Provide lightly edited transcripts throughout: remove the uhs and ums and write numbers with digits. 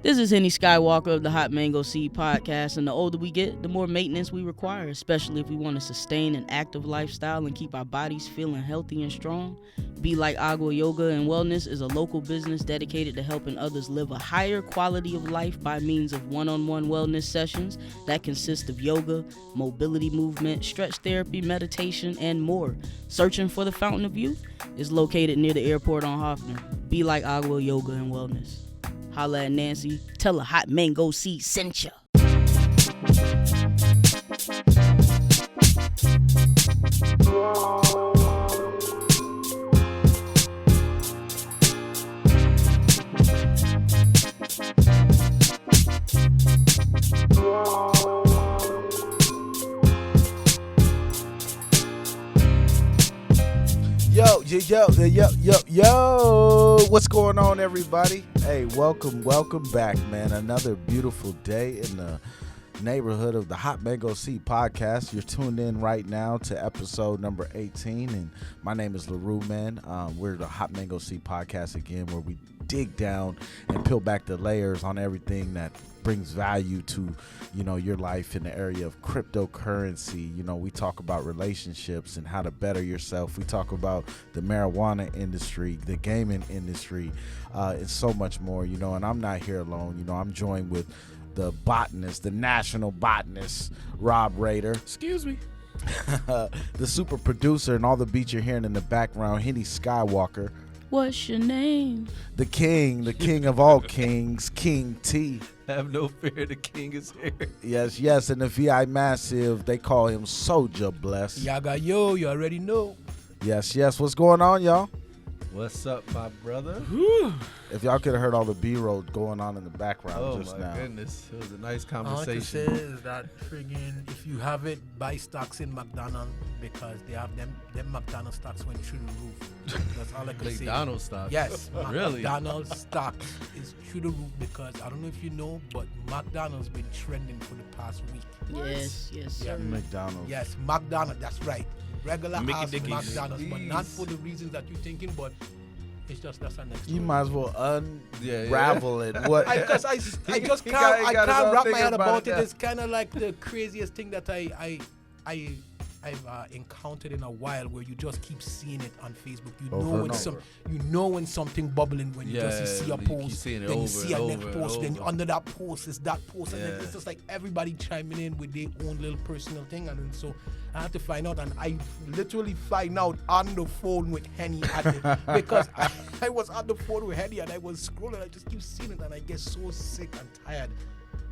This is Henny Skywalker of the Hot Mango Seed Podcast, and the older we get, the more maintenance we require, especially if we want to sustain an active lifestyle and keep our bodies feeling healthy and strong. Be Like Agua Yoga and Wellness is a local business dedicated to helping others live a higher quality of life by means of one-on-one wellness sessions that consist of yoga, mobility movement, stretch therapy, meditation, and more. Searching for the Fountain of Youth is located near the airport on Hoffman. Be Like Agua Yoga and Wellness. Holla at Nancy. Tell her Hot Mango Seed sent ya. Yo, what's going on, everybody? Hey, welcome back, man. Another beautiful day in the neighborhood of the Hot Mango Seed Podcast. You're tuned in right now to episode number 18, and my name is LaRue, man. We're the Hot Mango Seed Podcast again, where we dig down and peel back the layers on everything that brings value to, your life in the area of cryptocurrency. We talk about relationships and how to better yourself. We talk about the marijuana industry, the gaming industry, and so much more, and I'm not here alone. I'm joined with the botanist, the national botanist, Rob Rader. Excuse me. The super producer and all the beats you're hearing in the background, Henny Skywalker. What's your name? The king of all kings, King T. Have no fear, the king is here. Yes, and the VI Massive, they call him Souljah Bless. Yaga yo, you already know. Yes, what's going on, y'all? What's up, my brother? Whew. If y'all could have heard all the B-roll going on in the background just now. Oh, my goodness. It was a nice All I can conversation. say is that friggin', if you have it, buy stocks in McDonald's because they have them McDonald's stocks went through the roof. That's all I can say. McDonald's stock? Yes. Really? McDonald's stock is through the roof because I don't know if you know, but McDonald's been trending for the past week. Yes, sir. McDonald's. Yes, McDonald's, that's right. Regular Mickey ass Dickies. McDonald's, but not for the reasons that you're thinking, but it's just that's our next story. You might as well unravel it. What? Because I just He can't got wrap his my head own about thing it. about it. It's kind of like the craziest thing that I've encountered in a while, where you just keep seeing it on Facebook. You know when something bubbling when you see a you keep post, seeing it then you over see a and next over post, and then over. under that post is that post, and then Yeah. it's just like everybody chiming in with their own little personal thing, and then so I had to find out, and I literally find out on the phone with Henny because I was on the phone with Henny and I was scrolling. I just keep seeing it, and I get so sick and tired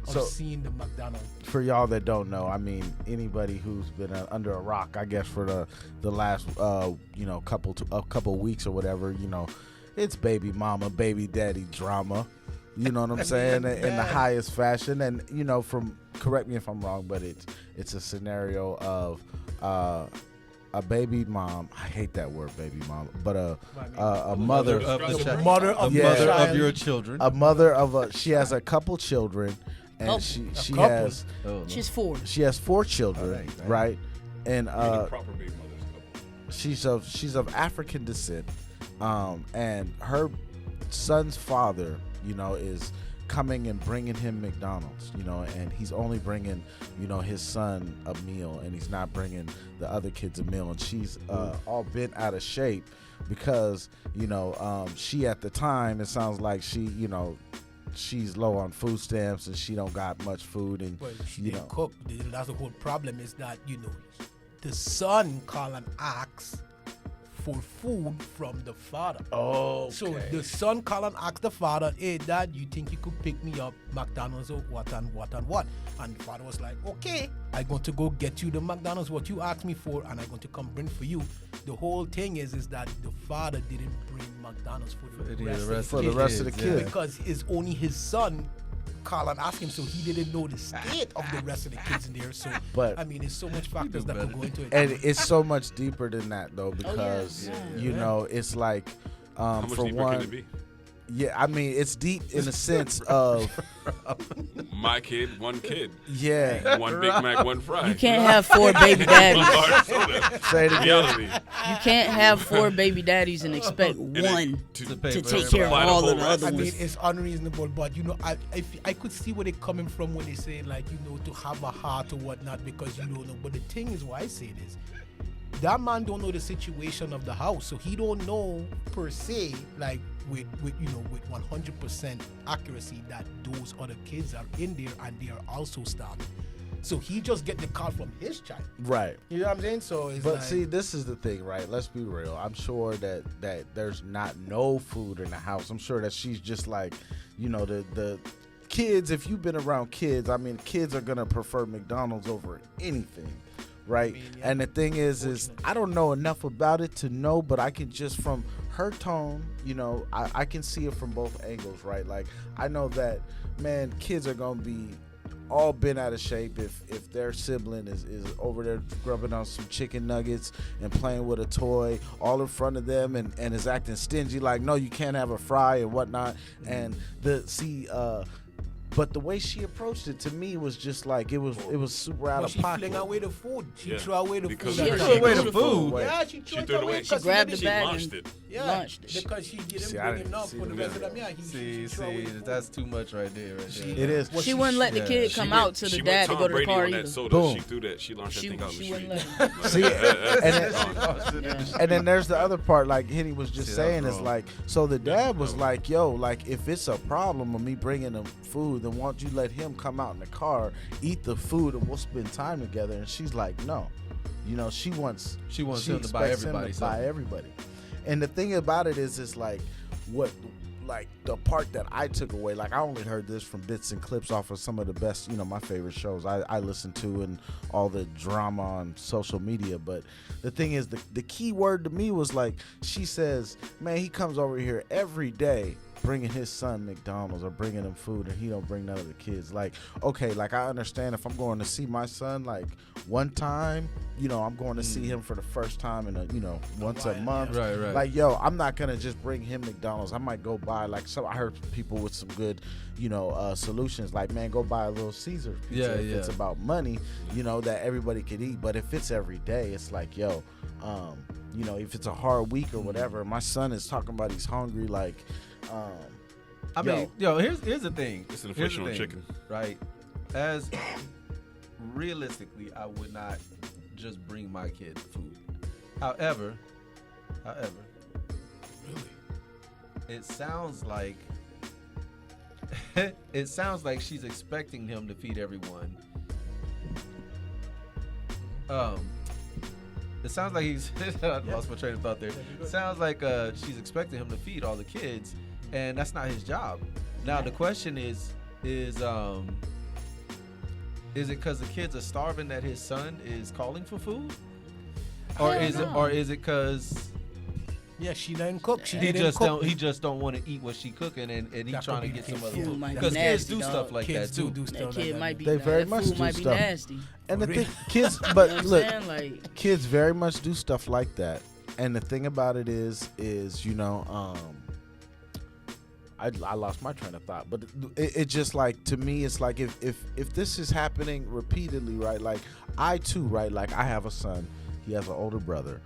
of seeing the McDonald's. For y'all that don't know, I mean, anybody who's been under a rock, I guess, for the last couple weeks or whatever, it's baby mama, baby daddy drama. You know what I'm saying? In the highest fashion, and correct me if I'm wrong, but it's a scenario of a baby mom. I hate that word, baby mom, but a mother of your children. A mother of she has a couple children. And she has She's four. She has 4 children, right? And Proper baby mother's she's of African descent, and her son's father, is coming and bringing him McDonald's, and he's only bringing, his son a meal, and he's not bringing the other kids a meal, and she's all bent out of shape because, she at the time, it sounds like she's low on food stamps and she don't got much food, and Well, she didn't cook. That's the whole problem, is that the son call and ask for food from the father. Oh, So the son call and ask the father, "Hey, Dad, you think you could pick me up McDonald's or what and what and what?" And the father was like, "Okay, I'm going to go get you the McDonald's what you asked me for, and I'm going to come bring for you." The whole thing is that the father didn't bring McDonald's for the rest of the kids because it's only his son call and ask him, so he didn't know the state of the rest of the kids in there. So, But I mean, there's so much factors that could go into it. and it's so much deeper than that though, because yeah. it's like How much for deeper one, can it be? Yeah, I mean, it's deep in the sense of My kid, one kid. yeah. One Big Mac, one fry. You can't have 4 baby daddies. One bar soda. Say it again. Reality. You can't have 4 baby daddies and expect one To to pay for take everybody. care of Supply the all whole of the other I mean, ones. it's unreasonable, but I could see where they're coming from when they say like to have a heart or whatnot because you don't know. But the thing is, why I say this, that man don't know the situation of the house, so he don't know per se like with 100% accuracy that those other kids are in there and they are also starving. So he just get the call from his child. Right. You know what I'm saying? So it's But like, see, this is the thing, right? Let's be real. I'm sure that there's not no food in the house. I'm sure that she's just like, the kids. If you've been around kids, I mean, kids are gonna prefer McDonald's over anything, right? yeah. And the thing is I don't know enough about it to know, but I can just from her tone, I can see it from both angles, right? Like I know that, man, kids are gonna be all bent out of shape if their sibling is over there grubbing on some chicken nuggets and playing with a toy all in front of them and is acting stingy like, no, you can't have a fry and whatnot. And but the way she approached it to me was just like it was super out but of she pocket. fling away the food. She Yeah. threw away the Because food. Yeah, she she away threw the food. Yeah, she She threw threw it away. because grabbed the She bag launched and it. Yeah, launched it. because she didn't See, I bring didn't enough see for the the rest of them. video. Yeah, See, threw away the food. that's too much right there. It is. What She wouldn't let the yeah. kid She come went- out to the she went dad to Tom go to the Brady car on that either. soda. Boom. She threw that. She launched that She thing out in the wouldn't street. let him. See, and then there's the other part, like Henny was just See, saying, that's is wrong. like, so the dad was no. like, yo, like if it's a problem of me bringing him food, then why don't you let him come out in the car, eat the food, and we'll spend time together. And she's like, no, she wants She wants him to buy expects him everybody to buy something. everybody. And the thing about it is like what. Like the part that I took away, like I only heard this from bits and clips off of some of the best, my favorite shows I listen to and all the drama on social media. But the thing is, the key word to me was like, she says, man, he comes over here every day bringing his son McDonald's or bringing him food and he don't bring none of the kids. Like, okay, like I understand if I'm going to see my son like one time, I'm going to see him for the first time in once a month. Right. Like, yo, I'm not gonna just bring him McDonald's. I might go buy I heard people with some good, solutions. Like, man, go buy a Little Caesars pizza if it's about money, that everybody could eat. But if it's every day, it's like, yo, if it's a hard week or whatever, my son is talking about he's hungry. Like, I mean, here's the thing. It's an Here's inflation the on thing, chicken. right? As realistically, I would not just bring my kid food. However, it sounds like she's expecting him to feed everyone. It sounds like he's I lost my train of thought there. Sounds like she's expecting him to feed all the kids, and that's not his job. Now the question is it because the kids are starving that his son is calling for food, or is it because Yeah, she didn't cook. She he didn't cook. just don't want to eat what she cooking, and he That trying to could be get the some case. other Food food? might be Because kids nasty, do dog. stuff like Kids that too. do That stuff kid like might that. be. They very that much food do might stuff. be nasty. and the For thing, real. kids, but You know what look, I'm saying? Like, kids very much do stuff like that. And the thing about it is I lost my train of thought, but it just like, to me, it's like if this is happening repeatedly, right? Like I too, right? Like I have a son, he has an older brother.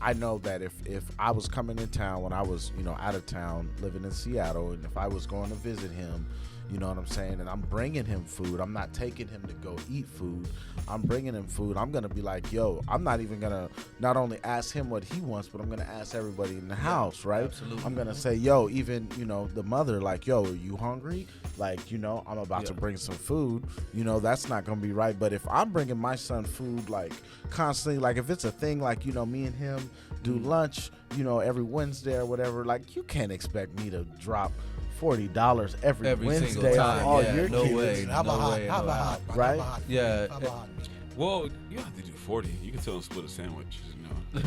I know that if I was coming in town when I was, out of town living in Seattle, and if I was going to visit him, you know what I'm saying, and I'm bringing him food, I'm not taking him to go eat food, I'm bringing him food, I'm going to be like, yo, I'm not even going to not only ask him what he wants, but I'm going to ask everybody in the house, right? Absolutely. I'm going to say, yo, even, the mother, like, yo, are you hungry? Like, I'm about to bring some food, that's not going to be right. But if I'm bringing my son food, like, constantly, like, if it's a thing, like, me and him do lunch, every Wednesday or whatever, like, you can't expect me to drop $40 every Every single Wednesday on time, all yeah, your no kids. way. Have a No hot, way, have a no. hot, Right? have a hot, Yeah. have a hot. Well, you don't have to do 40. You can tell them split a sandwich.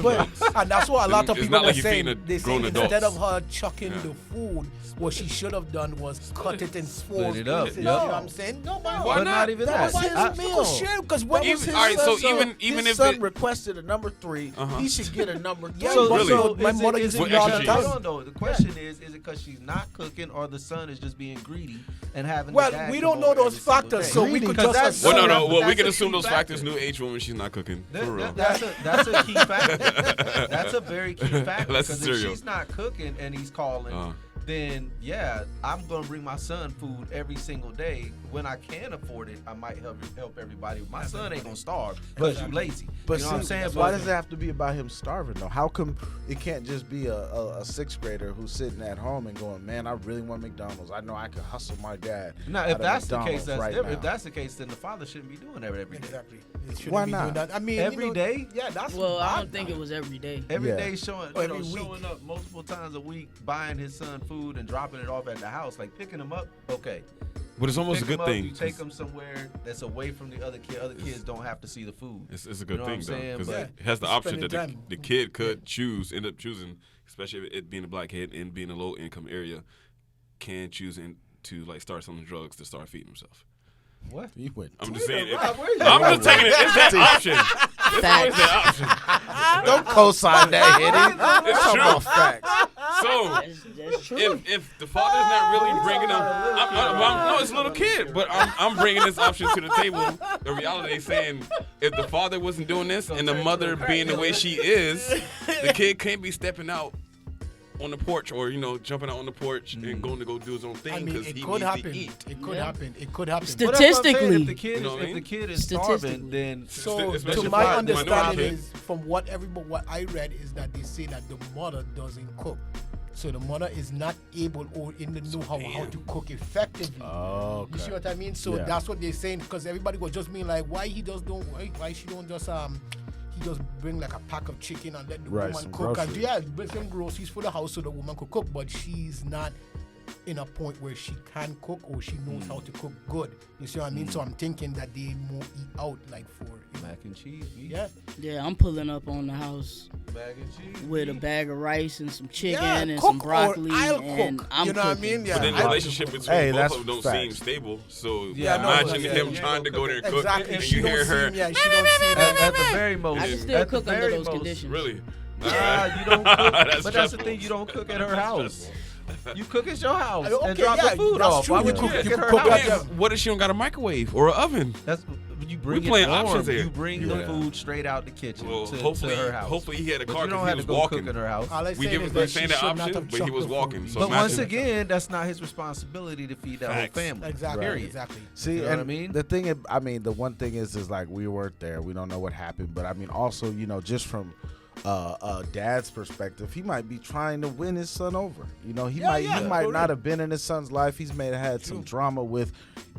But and that's what a lot of It's people not were like you're saying. feeding They say grown instead adults. of her chucking the food, what she should have done was cut it in four it up, pieces. You yep. know what I'm saying? No, Why But not even That that. was his I- meal. because what Even- was his all right, so even his if son it- requested a number 3, he should get a number 3. Yeah, So, but Really? so my is mother it, used is to it do all the because, time. hold on, though. The question is it because she's not cooking or the son is just being greedy and having Well, the dad we come don't know over those every single factors, day? so we Greedy, could 'cause just that's- assume. Well, no. Well, we That's can a assume key those factors. factor. New age woman, she's not cooking for real. That's a key factor. That's a very key factor. That's Because cereal. if she's not cooking and he's calling, then yeah, I'm gonna bring my son food every single day. When I can afford it, I might help everybody. My son ain't gonna starve because you lazy. But you know what I'm saying? why But- does it have to be about him starving though? How come it can't just be a 6th grader who's sitting at home and going, man, I really want McDonald's. I know I can hustle my dad. Now, out if of that's the McDonald's case, that's right different. If now. that's the case, then the father shouldn't be doing that every day. Exactly. It shouldn't Why be not? doing that. I mean, Every day? Yeah, that's Well, I bad, don't think man. it was every day. Every Yeah. day showing, Or every showing week. up multiple times a week, buying his son food and dropping it off at the house, like picking him up. Okay, But it's almost pick a good him up, thing. You take him somewhere that's away from the other kid. Other kids don't have to see the food. It's a You good know what thing I'm though, saying? because But- it has the option Spending that time. the kid could end up choosing, especially it being a black kid and being a low income area, can choose to like start selling drugs to start feeding himself. What? You went. I'm just saying. Rob, where you I'm going just taking it. It's that option. It's always Facts. that option. Don't co-sign that, Henny. It's Talk true. about facts. So That's true. if the father's not really bringing them, no, it's a little kid, but I'm bringing this option to the table. The reality is saying if the father wasn't doing this and the mother being the way she is, the kid can't be stepping out on the porch or jumping out on the porch and going to go do his own I thing mean, because it he could needs happen. to eat. It could Yeah. happen. It could happen. Still- But that's what I'm saying. Statistically. If the kid You know is, what I if the mean? kid is Statistically. starving, then So, Especially to if my it's understanding minority. is, from what I read is that they say that the mother doesn't cook. So the mother is not able or in the know-how how to cook effectively. Oh, You see okay. what I mean? So Yeah. that's what they're saying, because everybody was just being like, why she don't just he just bring like a pack of chicken and let the Right, woman some cook and groceries. bring some groceries for the house so the woman could cook, but she's not in a point where she can cook or she knows how to cook good. You see what I mean? So I'm thinking that they more eat out like for mac and cheese. Beef. yeah. Yeah, I'm pulling up on the house Mac and cheese. with a beef. bag of rice and some chicken Yeah, and cook some or broccoli, I'll and cook. I'm You know what I cooking. mean? Yeah. But then the I- relationship between Hey, both that's of them don't facts. seem stable. So Yeah, no, imagine yeah, him yeah, trying to go there and cook. Exactly. And She you don't hear her. seem, yeah, she don't see that. At the very most, I can still at the cook under very those most, conditions. Really? Nah, you don't cook. That's But that's the stressful. thing, you don't cook at her That's house. stressful. You cook at your house Okay, and drop yeah, the food that's off. true. Why You would you cook- cook you at her cook at house? them. What if she don't got a microwave or an oven? That's you bring We playing it warm. options here. You bring the food straight out the kitchen Well, to hopefully, her house. hopefully he had a But car you don't because he have was to go walking. cook at her house. All I We say give is him that the she same should not option, have but he chucked was the walking. food. So But once imagine- again, that's not his responsibility to feed that Facts. whole family. Exactly. Period. Exactly. See, You know and what I mean? the thing, the one thing is like we weren't there. We don't know what happened, but I mean, also, just from dad's perspective, he might be trying to win his son over. He might for not real. have been in his son's life. He's had some drama with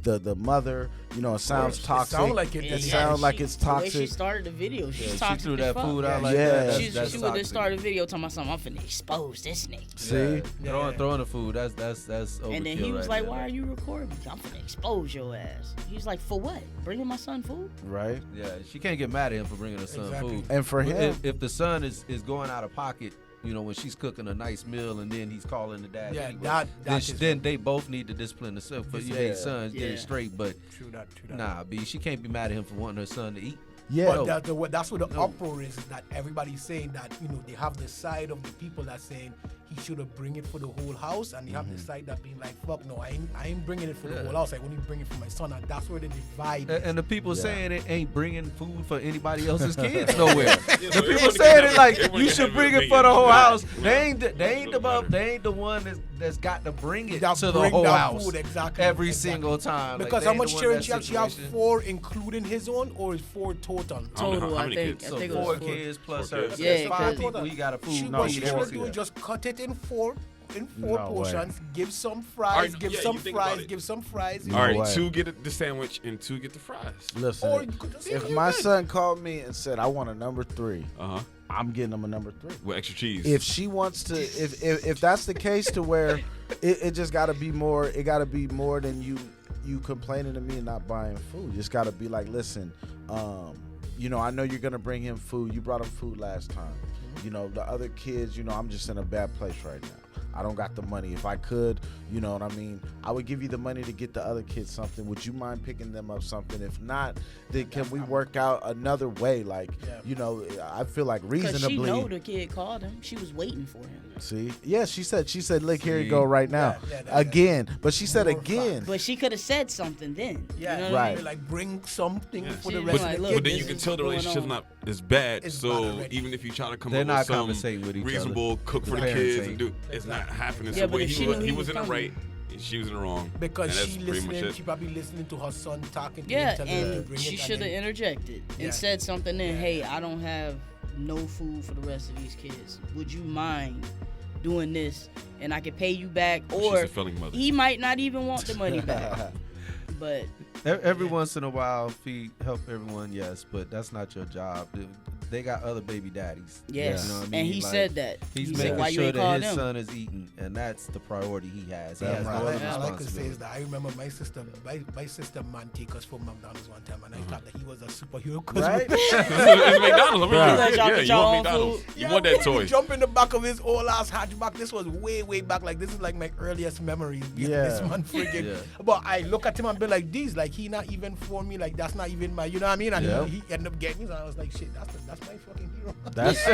the mother. It sounds toxic. sound like it. It Yeah, sounds like it's The way she toxic. started the video, she's She toxic threw as that fuck. food out Yeah. like Yeah. that. She That's would have toxic. started a video talking about something. I'm finna expose this nigga. See, Yeah. Throwing the food. That's overkill. And then he was right like, there. "Why are you recording me? I'm finna expose your ass." He's like, "For what? Bringing my son food?" right? Yeah, she can't get mad at him for bringing her son Exactly. food. And for him, if the son is going out of pocket, when she's cooking a nice meal and then he's calling the dad. Yeah, anyway, that is then they both need to discipline themselves. But hey, son, get Yeah. it straight. But true that. nah, B, she can't be mad at him for wanting her son to eat. yeah, But that's what the No. uproar is that everybody's saying that they have the side of the people that saying he should have bring it for the whole house, and they have the side that being like, fuck no, I ain't bringing it for the Yeah. whole house. I only bring it for my son, and that's where the divide is. And the people Yeah. saying it ain't bringing food for anybody else's kids nowhere. so The they people wanna saying get it like that- they wanna you get should that bring it bring for it. the whole Right. house. Right. They ain't Really matter. they ain't the one that's got to bring it That to the bring whole that house food, exactly, every exactly. single time. Like, Because they how ain't much the one children in she that have? She have situation. 4 including his own, or is 4 total? I don't know Total, how I many think. kids. I So think it 4 was 4. kids plus 4 her. kids. So Yeah, that's 5 'cause- people. You got a food. What eat she every should do single- is just cut it in 4 No way. portions. Give some fries. Alright, Give yeah, some you think about fries. it. Give some fries. No All right, way. 2 get the sandwich and 2 get the fries. listen. Or you could just If eat my it. son called me and said, "I want a number 3," I'm getting him a number 3. With extra cheese. If she wants to, if that's the case, to where it just got to be more. It got to be more than you. you complaining to me and not buying food. You just got to be like, listen, you know, I know you're going to bring him food. You brought him food last time. You know, the other kids, you know, I'm just in a bad place right now. I don't got the money. If I could, you know what I mean, I would give you the money to get the other kids something. Would you mind picking them up something? If not, then can we work out another way? Like, you know, I feel like reasonably. Because she know the kid called him. She was waiting for him. See? Yeah, she said, look, here you go right now. Again. But she said again. But she could have said something then. Yeah, you know right. I mean? Like, bring something for the She'd rest been of like, the look, kids. But then you this can is tell the going relationship's on. not as bad. It's bad So already. even if you try to come They're up not with some conversating with each reasonable cook for the parents kids ain't. and do, it's not happening. Yeah, So but if she knew he he was was in the coming. right and she was in the wrong. Because and that's she pretty much listening, it. she probably listening to her son talking to Yeah, him, telling her to and bring she it. should have interjected Yeah. and said something then, hey, I don't have no food for the rest of these kids. Would you mind doing this? And I could pay you back. She's Or a failing mother. he might not even want the money back. But Every once in a while, help everyone, yes, but that's not your job. They got other baby daddies. yes, You know what I and mean? he Like, said that. He's he making said, why you sure ain't that called his them? son is eating, and that's the priority he has. He That's has right. no All other I could say responsibility. is that I remember my sister man take us from McDonald's one time, and I thought that he was a superhero. 'Cause Right? It's McDonald's. I mean, Right. Let y'all yeah, get you y'all want own McDonald's. food. You want that toy. He jump in the back of his old ass hatchback. This was way back. Like, this is like my earliest memories. Yeah. This man freaking. Yeah. But I look at him and be like, "These, like, he not even for me. Like, that's not even my, you know what I mean?" And Yeah. he ended up getting me. So I was like, "Shit, that's my fucking hero." That's see,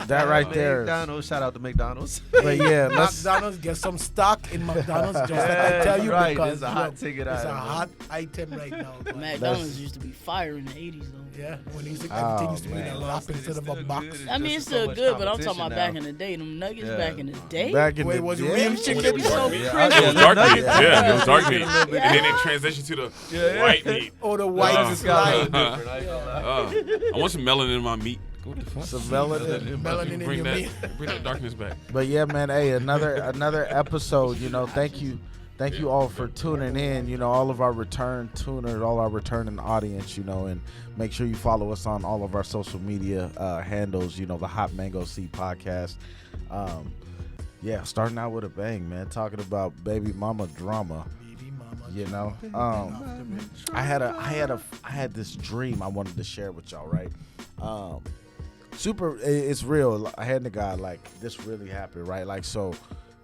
that right there. McDonald's, shout out to McDonald's. But yeah, let's McDonald's, get some stock in McDonald's. Just like I tell you, Right, because it's a hot ticket It's item, a man. hot item right now. but- McDonald's used to be fire in the 80s, though. Yeah, when everything Oh, used to be in a man. lap instead of a box. I mean, it's still good, but I'm talking about back in the day. Them nuggets Yeah. back in the day. back in Wait, the was it day. real chicken? It was so Yeah, crispy. It was dark meat. Yeah. Yeah, it was dark meat. Yeah. And then they transitioned to the white meat. Oh, the white Oh. slide. I want some melanin in my meat. What the fuck? Some melanin. Melanin in bring your that, meat. bring that darkness back. But yeah, man, hey, another episode, you know, thank you all for tuning in, you know, all of our return tuners, all our returning audience, you know, and make sure you follow us on all of our social media handles, you know, the Hot Mango Seed Podcast. Yeah, starting out with a bang, man, talking about baby mama drama. Baby mama. You know, I had this dream I wanted to share with y'all, right? It's real. I had the guy, like, this really happened, right? Like, so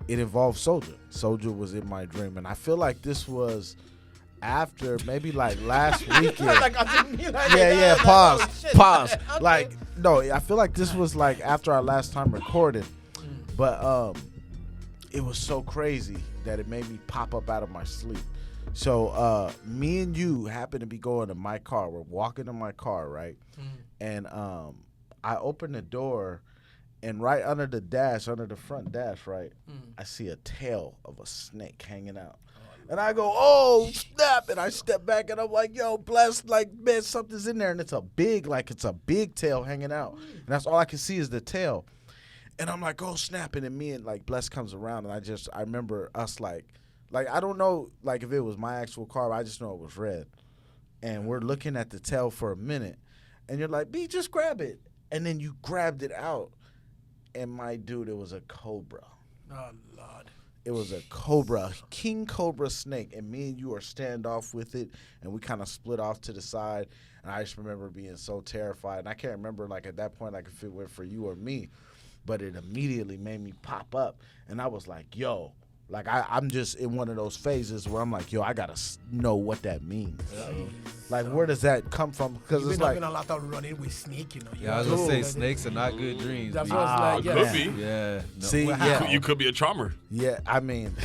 it involved Souljah. Souljah was in my dream, and I feel like this was after maybe like last weekend. Like, I didn't mean like Yeah, that. pause, Like, oh, shit. pause. Okay. Like, no, I feel like this was like after our last time recording, but it was so crazy that it made me pop up out of my sleep. So me and you happen to be going to my car. We're walking to my car, right? And I open the door, and right under the front dash, right, I see a tail of a snake hanging out. And I go, oh, snap. And I step back, and I'm like, yo, Bless, like, man, something's in there. And it's a big tail hanging out. And that's all I can see is the tail. And I'm like, oh, snap. And then me and, like, Bless comes around, and I remember us, like, I don't know, like, if it was my actual car, but I just know it was red. And we're looking at the tail for a minute. And you're like, B, just grab it. And then you grabbed it out. And my dude, it was a cobra. Oh, Lord. It was a cobra, king cobra snake, and me and you are standoff with it, and we kind of split off to the side, and I just remember being so terrified, and I can't remember, like, at that point, like, if it went for you or me, but it immediately made me pop up, and I was like, yo, like, I'm just in one of those phases where I'm like, yo, I gotta know what that means. Like, where does that come from? Because You've it's been like, having a lot of running with snake, you know. Yeah, I was gonna say snakes are not good dreams. That's B. what I was like, Could yeah. be. Yeah. No. see, Well, yeah, You could be a charmer. yeah, I mean,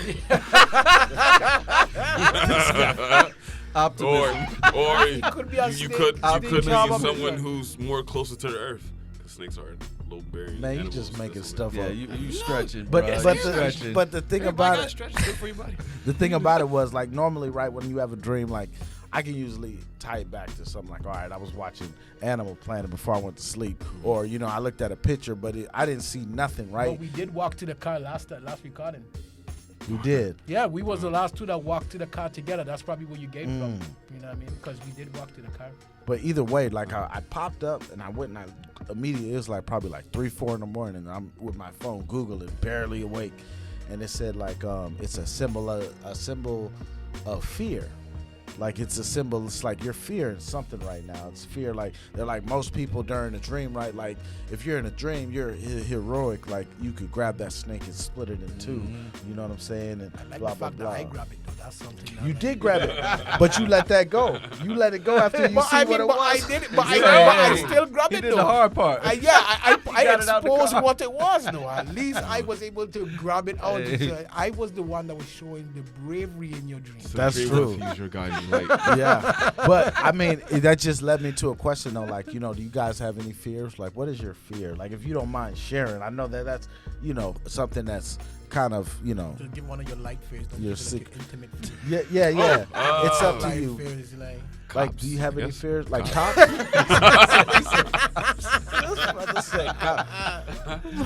Optimism. Or could be a you snake. could be Charmer. someone who's more closer to the earth. 'Cause snakes are low barrier. man, you just making stuff Yeah, up. you stretching, But bro. but You the, stretching. but the thing about it, stretch. Good for your body. the thing about it was, like, normally, right, when you have a dream, like, I can usually tie it back to something like, all right, I was watching Animal Planet before I went to sleep, or, you know, I looked at a picture, but I didn't see nothing, But right? we did walk to the car last recording. You did. Yeah, we was the last two that walked to the car together. That's probably where you gave from. Mm. You know what I mean? Because we did walk to the car. But either way, like, I popped up and I went and I immediately, it was like probably like 3-4 in the morning, and I'm with my phone Googling, barely awake, and it said, like, it's a symbol of fear. Like it's a symbol. It's like you're fearing something right now. It's fear. Like they're like most people during a dream, right? Like if you're in a dream, you're heroic. Like you could grab that snake and split it in two. You know what I'm saying? And I like blah the blah fact blah. that I grab it though. That's something. You did grab it, but you let that go. You let it go after you But see I what mean, it but was. I did it. But Yeah, I yeah. still grabbed He it did though. the hard part. I got it out the exposed car. what it was though. At least I was able to grab it out. Hey. So I was the one that was showing the bravery in your dream. That's Dream true. Use your guiding light. Yeah, but I mean that just led me to a question though. Like, you know, do you guys have any fears? Like, what is your fear? Like, if you don't mind sharing, I know that that's, you know, something that's kind of, you know, Just give one of your light fears. Don't Your give it like an intimate fear. yeah. It's up to Light you. fears like. Like, Cops, do you have any yes. fears? Like cops?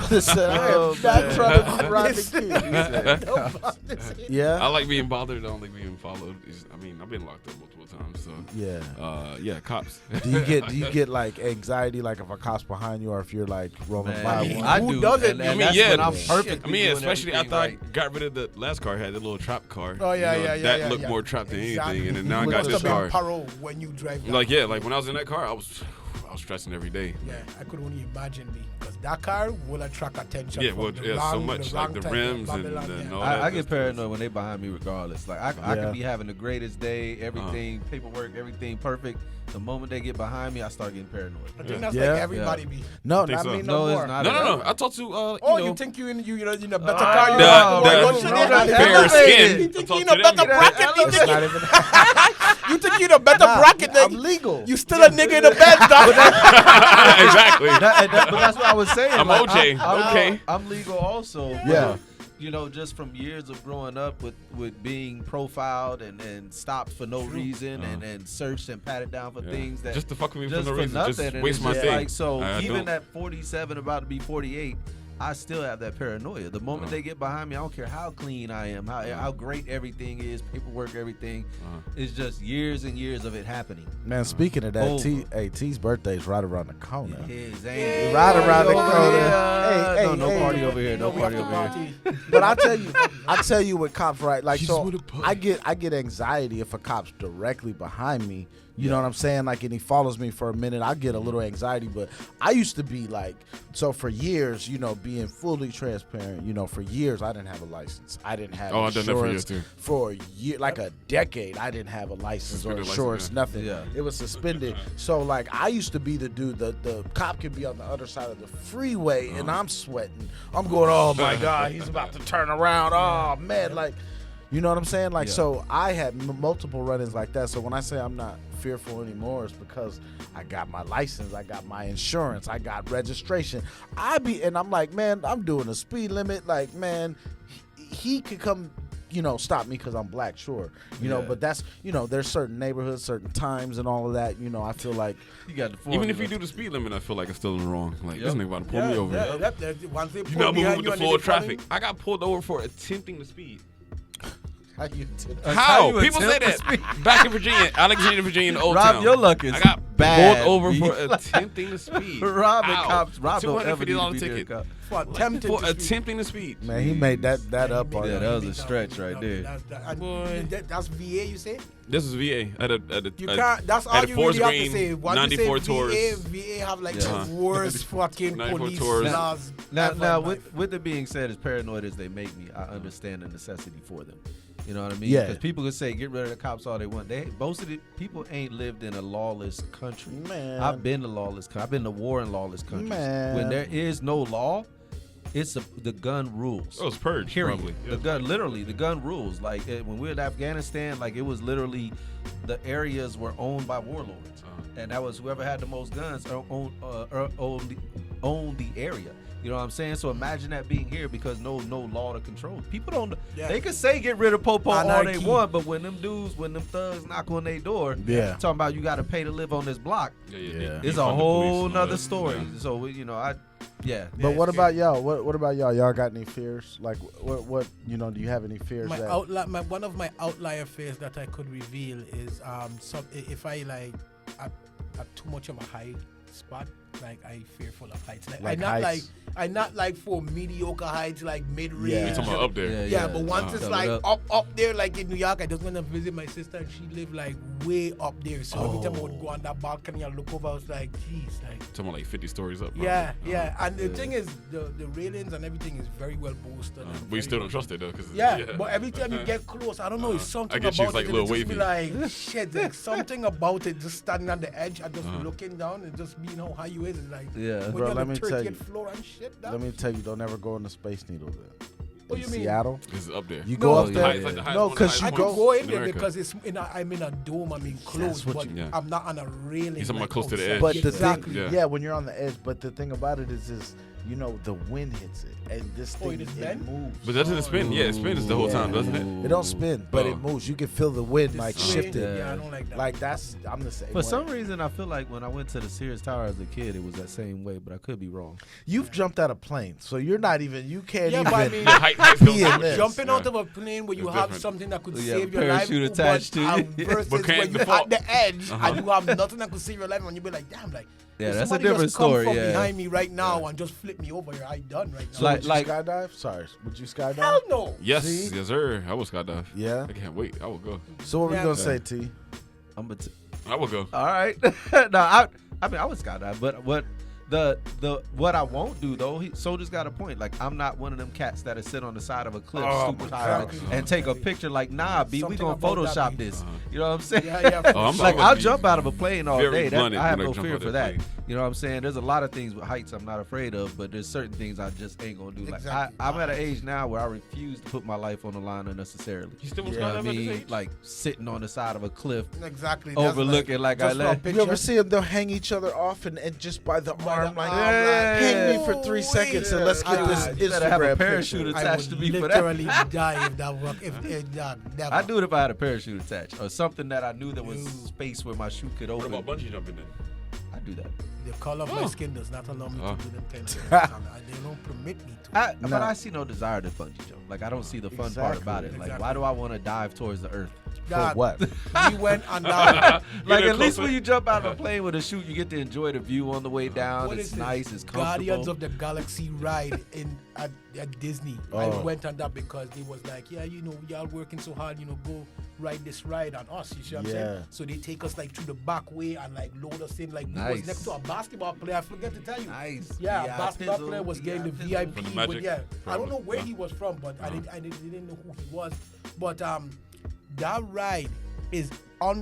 Listen, I am not trying to ride the kid. Yeah. I like being bothered. I don't like being followed. I mean, I've been locked up multiple times. So Yeah. cops. Do you get like anxiety, like if a cop's behind you, or if you're like rolling Man, by I one? I Who do. doesn't? And I mean, that's yeah, when I'm shit. perfect. I mean, especially after I got rid of the last car, I had the little trap car. Oh yeah, You know, yeah. That looked more trapped than anything, and then now I You got must this have been car. parole when you drive. That Like car. like when I was in that car, I was stressing every day. Yeah, I could only imagine me because that car will attract attention. Yeah, from well, the yeah, so wrong- much, wrong like the type of rims and Babylon, the- yeah. no. I that's- get paranoid when they behind me regardless. Like I Yeah. can be having the greatest day, everything, paperwork, everything perfect. The moment they get behind me, I start getting paranoid. I think that's Yeah. like everybody be. No, think not so. me No, no it's more. not. No. I talked to Oh, you know, you think you in a better Oh, car? You the- want to the- go to no, the- the- fair skin. You I think talked you in to a better them. bracket? You It's think not even. you think you in a better bracket I'm than legal. you still a nigga in the bed, dog? exactly. But that's what I was saying. I'm like, OJ. Okay. I'm legal also. Yeah. You know, just from years of growing up with being profiled and stopped for no reason and searched and patted down for things that Just to fuck with me just for no reason, nothing. just And waste it's my just day. Like, so I even don't. at 47, about to be 48, I still have that paranoia. The moment they get behind me, I don't care how clean I am, how great everything is, paperwork, everything. It's just years and years of it happening. Man, speaking of that, Over. T's birthday's right around the corner. His Right around the corner. Hey, no hey, party hey. over here. No We have party to over here. party. But I tell you with cops, right? Like, She's so with a pup. I get anxiety if a cop's directly behind me. You know what I'm saying? Like, and he follows me for a minute, I get a little anxiety. But I used to be like, so for years, you know, being fully transparent, you know, for years I didn't have a license. I didn't have Oh, I've done that for years, insurance too. for a year, like a decade. I didn't have a license or Suspended insurance, license, nothing. Yeah. It was suspended. So like, I used to be the dude. The cop could be on the other side of the freeway, and I'm sweating. I'm going, oh my god, he's about to turn around. Oh man, like. You know what I'm saying? Like, so I had multiple run-ins like that. So when I say I'm not fearful anymore, it's because I got my license, I got my insurance, I got registration. And I'm like, man, I'm doing a speed limit. Like, man, he could come, you know, stop me because I'm black, sure. You know, but that's, you know, there's certain neighborhoods, certain times and all of that. You know, I feel like. You got the Even if formula. you do the speed limit, I feel like it's still in the wrong. Like, this Yep. nigga about to pull me over. Once they You pull not moving behind with you the and flow they of follow you, traffic. I got pulled over for attempting to speed. How you did How How? you People say attempt to that. Back in Virginia, Alexandria, Virginia, in Old Rob, Town. your luck is I got bad, pulled over B. for attempting to speed. Rob and Ow. cops. Rob don't ever need to $250 be ticket. there, cop. for attempting For to speed. attempting to speed. Man, he made that up Yeah, already. that was a stretch right there. Boy. That's VA, you say? This is VA. At a You can't. That's at all a you Forest really have to Green, say. Once 94 you say tours. VA have like Yeah. the worst fucking 94 police tours. laws. Now, ever now in life. with it being said, as paranoid as they make me, I understand the necessity for them. You know what I mean? Yeah. Because people could say, get rid of the cops all they want. Most of the people ain't lived in a lawless country. Man. I've been to lawless country. I've been to war in lawless countries. Man. When there is no law, it's the gun rules. Oh, it's purge, Period. probably. The gun, literally, the gun rules. Like when we were in Afghanistan, like it was literally the areas were owned by warlords, and that was whoever had the most guns owned the area. You know what I'm saying? So imagine that being here because no law to control. People don't. Yeah. They could say get rid of Popo all they Anarchy. want, but when them thugs knock on their door, Yeah. talking about you got to pay to live on this block, Yeah. it's a Defund the whole police and all nother that. story. Yeah. So yeah. But what it's about y'all? What about y'all? Y'all got any fears? Like, what you know? Do you have any fears? My that one of my outlier fears that I could reveal is if I like at too much of a high spot, Like I fearful of heights. Like Like heights. I not like for mediocre heights, like mid-range. Yeah. You talking about up there? Yeah, but once it's Double like up. up there, like in New York, I just went to visit my sister and she lived like way up there. So every time I would go on that balcony and look over, I was like, geez, like. Talking about like 50 stories up. Probably. Yeah. And the thing is, the railings and everything is very well boosted. But you still don't trust it though, cause Yeah, but every time you get close, I don't know, it's something I about get you, it's like it. little It just be wavy. like, shit, like something about it, just standing on the edge and just looking down and just being how high you is. It's like, Yeah. when Bro, you're let on me the tell 30th you. floor and shit, Let me tell you, don't ever go in the Space Needle then. What In you mean? Seattle, It's up there. you go No, up there. It's like the highest No, one, because the you I highest could go. go in in there America. because I'm in a dome, I'm enclosed, what but you- Yeah. I'm not on a railing. He's somewhere like close to the outside. edge. But the Exactly. thing, Yeah. when you're on the edge. But the thing about it is you know, the wind hits it, and this Oh, thing it is it bent? moves. But doesn't it spin? Yeah, it spins the whole time, doesn't it? It don't spin, but Oh. it moves. You can feel the wind like This way, shifting. Yeah, I don't like that. Like that's I'm the same. For way. some reason, I feel like when I went to the Sears Tower as a kid, it was that same way, but I could be wrong. You've jumped out of plane, so you're not even. You can't Yeah, even. but I mean, The heights Be don't in count. this. jumping out Yeah. of a plane where you It's have different. something that could Yeah, save your life, parachute attached to you. versus But can't when the you're fall- at the edge Uh-huh. and you have nothing that could save your life, and you be like, damn, like, Yeah, if that's a somebody different just come story, from yeah. behind me right now and just flip me over, I done right now. So would you skydive? Sorry, would you skydive? Hell no. Yes, See? yes, sir. I will skydive. Yeah. I can't wait. I will go. So what were Yeah. you gonna say, T? I will go. All right. No, I mean I would skydive, but what I won't do though, Soldier's got a point. Like I'm not one of them cats that'll sit on the side of a cliff super high and take a picture. Like nah, B, we Something gonna about that, Photoshop B. this. You know what I'm saying? Yeah. Oh, I'm Like always I'll be jump out of a plane all very day. blunted I have when I no jump fear out for that that. plane. You know what I'm saying? There's a lot of things with heights I'm not afraid of, but there's certain things I just ain't gonna do. Like Exactly. I'm at an age now where I refuse to put my life on the line unnecessarily. You still You know what I mean? Like sitting on the side of a cliff, Exactly. That's overlooking like I just for a let. You ever picture. see them? They'll hang each other off and just by the arm, like Yeah. hang me for 3 seconds and let's get Yeah. this You better have a Instagram parachute picture. I attached to would me for that. literally die if that worked. If that never. I do it if I had a parachute attached or something that I knew there was space where my shoe could What open. about bungee jumping then? I do that. The color of my Oh. skin does not allow me Oh. to do them kind of things. They don't permit me to. But I see no desire to bungee jump. Like I don't see the fun part about it. Like Exactly. why do I want to dive towards the earth? For Dog, what? We went on that. Like Get at least closer. when you jump out of a plane with a chute, you get to enjoy the view on the way down. What It's is it? nice. It's comfortable. Guardians of the Galaxy ride at Disney. I Oh. went on that because they was like, yeah, you know, y'all working so hard, you know, go ride this ride on us. You see what I'm Yeah. saying? So they take us like through the back way and like load us in. Like we Nice. was next to a basketball player. I forget to tell you. Nice. Yeah, Yeah, basketball Pizzle. player was getting the Yeah, VIP. From the But Magic? yeah, I don't know Probably. where he was from, but I didn't know who he was. But that ride is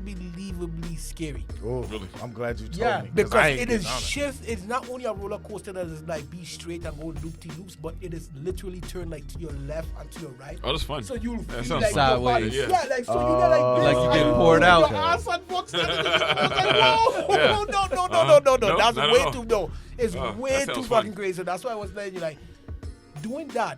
unbelievably scary. Oh, Really? I'm glad you told Yeah, me. I because ain't it is getting on shift. It's not only a roller coaster that is like be straight and go loop to loops, but it is literally turn like to your left and to your right. Oh, that's fun. So you That feel sounds like fun. your body- Sideways. yeah, like so you get like this, Like you and getting you poured move out. Your ass and fuck standing in the- I was like, Yeah. whoa, no, Nope, that's not at way all. too no. It's That way sounds too fun. fucking crazy. So that's why I was telling you like doing that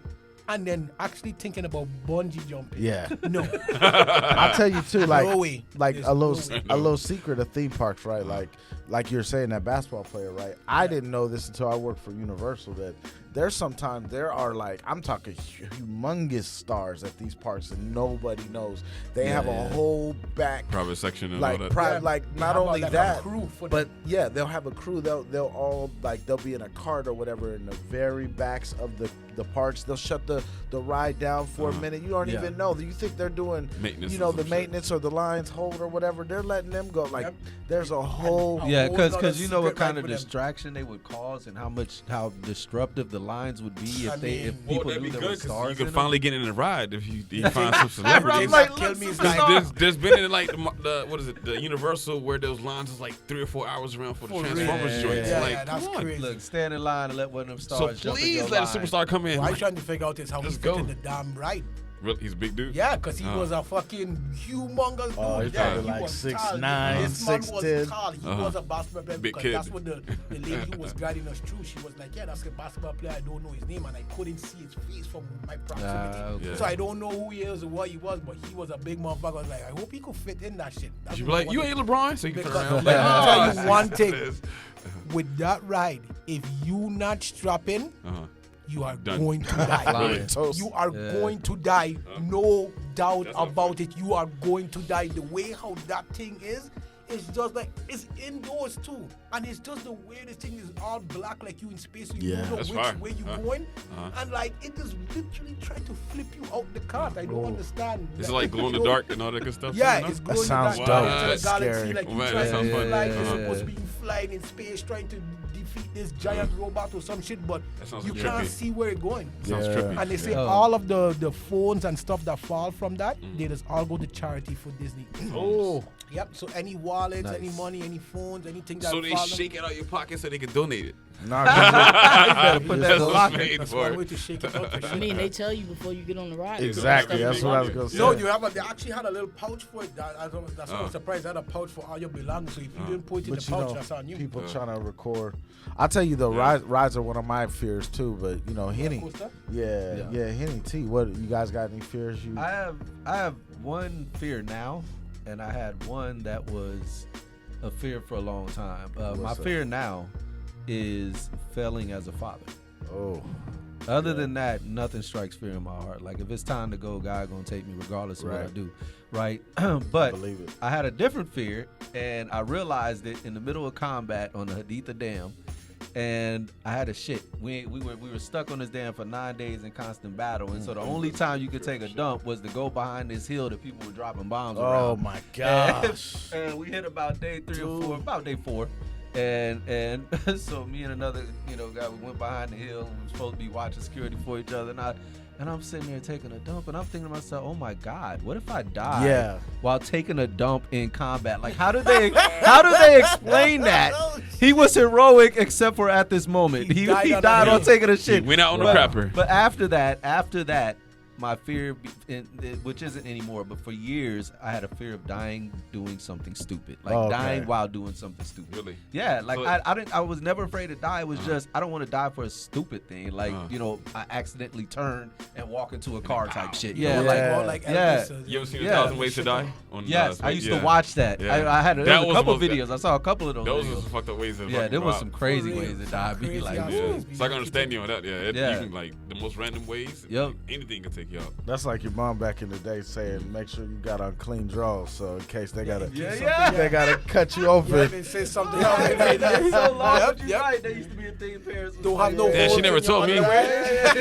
and then actually thinking about bungee jumping. Yeah. No, I'll tell you too, like No way. like There's a little no way. a little secret of theme parks, right? Like you're saying that basketball player, right? I didn't know this until I worked for Universal that there are like I'm talking humongous stars at these parks and nobody knows. They have a whole back Private section and like all that. like They not have only like that a crew for but yeah, they'll have a crew. They'll all like they'll be in a cart or whatever in the very backs of the parks. They'll shut the ride down for a minute. You don't Yeah. even know. You think they're doing Maintenance you know or the some shit. maintenance or the lines hold or whatever. They're letting them go. Like Yep. there's a whole Yeah, whole nother because you know what secret kind life of for them. distraction they would cause and how disruptive the lines would be I if mean, people that'd knew be there good were 'cause stars you can in finally get in a ride if you find some celebrities. Like, That killed me is There's- like, there's been in like the what is it, the Universal where those lines is like 3 or 4 hours around for the For real. Transformers Yeah, joints. yeah, like, yeah, that's come on. crazy. Look, stand in line and let one of them So stars jump in please your let a line. superstar come in. what I'm Like, trying to figure out is how Let's he fit go. in the damn ride. really, he's a big dude. Yeah, because he Uh-huh. was a fucking humongous dude. Oh, he's yeah, probably he like was 6'9", tall. This man 6'10". was tall. He was a basketball player Big because kid. that's what the lady who was guiding us through. She was like, yeah, that's a basketball player. I don't know his name, and I couldn't see his face from my proximity. Okay. So I don't know who he is or what he was, but he was a big motherfucker. I was like, I hope he could fit in that shit. That's You what be I like, you wanted. ain't LeBron, so you can Because turn around. let me Like, tell oh, you one that's thing. what it is. With that ride, if you not strapping, Uh-huh. you are Done. going to die. Really? toast. You are Yeah. going to die. No doubt That's about it. You are going to die. The way how that thing is it's just like it's indoors too, and it's just the weirdest thing. Is all black, like you in space, so you don't know That's which fire. way you Uh-huh. going, Uh-huh. and like it just literally trying to flip you out the cart. I don't understand. Is it like glow in the dark and all that good stuff? Yeah, too, it's no? glowing sounds in the dark. dope. Into That's the galaxy, scary. like you Right, trying that sounds to fun. like Yeah. you're supposed to be flying in space, trying to defeat this giant robot or some shit, but That sounds you trippy. can't see where it's going. Sounds Yeah. trippy. And they say Yeah. all of the phones and stuff that fall from that, they just all go to charity for Disney. Oh, Yep. So any wallets, any Nice. money, any phones, anything that So they fall shake it out your pocket so they can donate it. nah, Put that That's in the what's locker. made That's for one it. way to shake it out. I mean, they tell you before you get on the ride. exactly. Stuff That's in what your I was pocket. gonna say. No, you have they actually had a little pouch for it. That's why I was surprised. They had a pouch for all your belongings. So if you didn't put it in But the you pouch, know, that's on you. people trying to record. I'll tell you, the rides are one of my fears too. But you know, Henny, Coaster? yeah, Henny T. What you guys got any fears? You I have one fear now, and I had one that was a fear for a long time. My What's up? fear now is failing as a father. oh, Other than that, nothing strikes fear in my heart. Like if it's time to go, God gonna take me regardless of what I Right. do, right? But believe it. I had a different fear, and I realized it in the middle of combat on the Haditha Dam, and I had to shit. We were stuck on this dam for 9 days in constant battle, and so the only time you could take a dump was to go behind this hill that people were dropping bombs Oh around. my gosh. And we hit about day 3 or 4, about day 4. And so me and another, guy, we went behind the hill. We were supposed to be watching security for each other. And I'm sitting there taking a dump, and I'm thinking to myself, oh my God, what if I die Yeah. while taking a dump in combat? Like, how do they explain that? He was heroic except for at this moment. He died on died a on hill. taking a shit. He went out on a But- crapper. But after that, my fear, which isn't anymore, but for years, I had a fear of dying doing something stupid, like Okay. dying while doing something stupid. Really? Yeah, like So- I was never afraid to die. It was just I don't want to die for a stupid thing, like I accidentally turn and walk into a car type shit. Yeah, Yeah. like Elvis, You ever seen Yeah. 1,000 Ways to Die? On, yes, I used to yeah. watch that. Yeah. I had That there was was a couple the most- videos. I saw a couple of those. Those videos. was some fucked up ways to Yeah, fucking there was rob. some crazy For real. ways to die. Be Crazy like, ass Yeah. ways. So I can understand you on that. Yeah. Yeah. You can, like the most random ways. Yep. Anything can take you out. That's like your mom back in the day saying, make sure you got on clean drawers, so in case they gotta, Yeah. they gotta cut you open. Yeah, they say something else. so long, Yep, but you're yep. right. There used to be a thing in Paris. Don't have no Yeah, she holes never in your told me. underwear.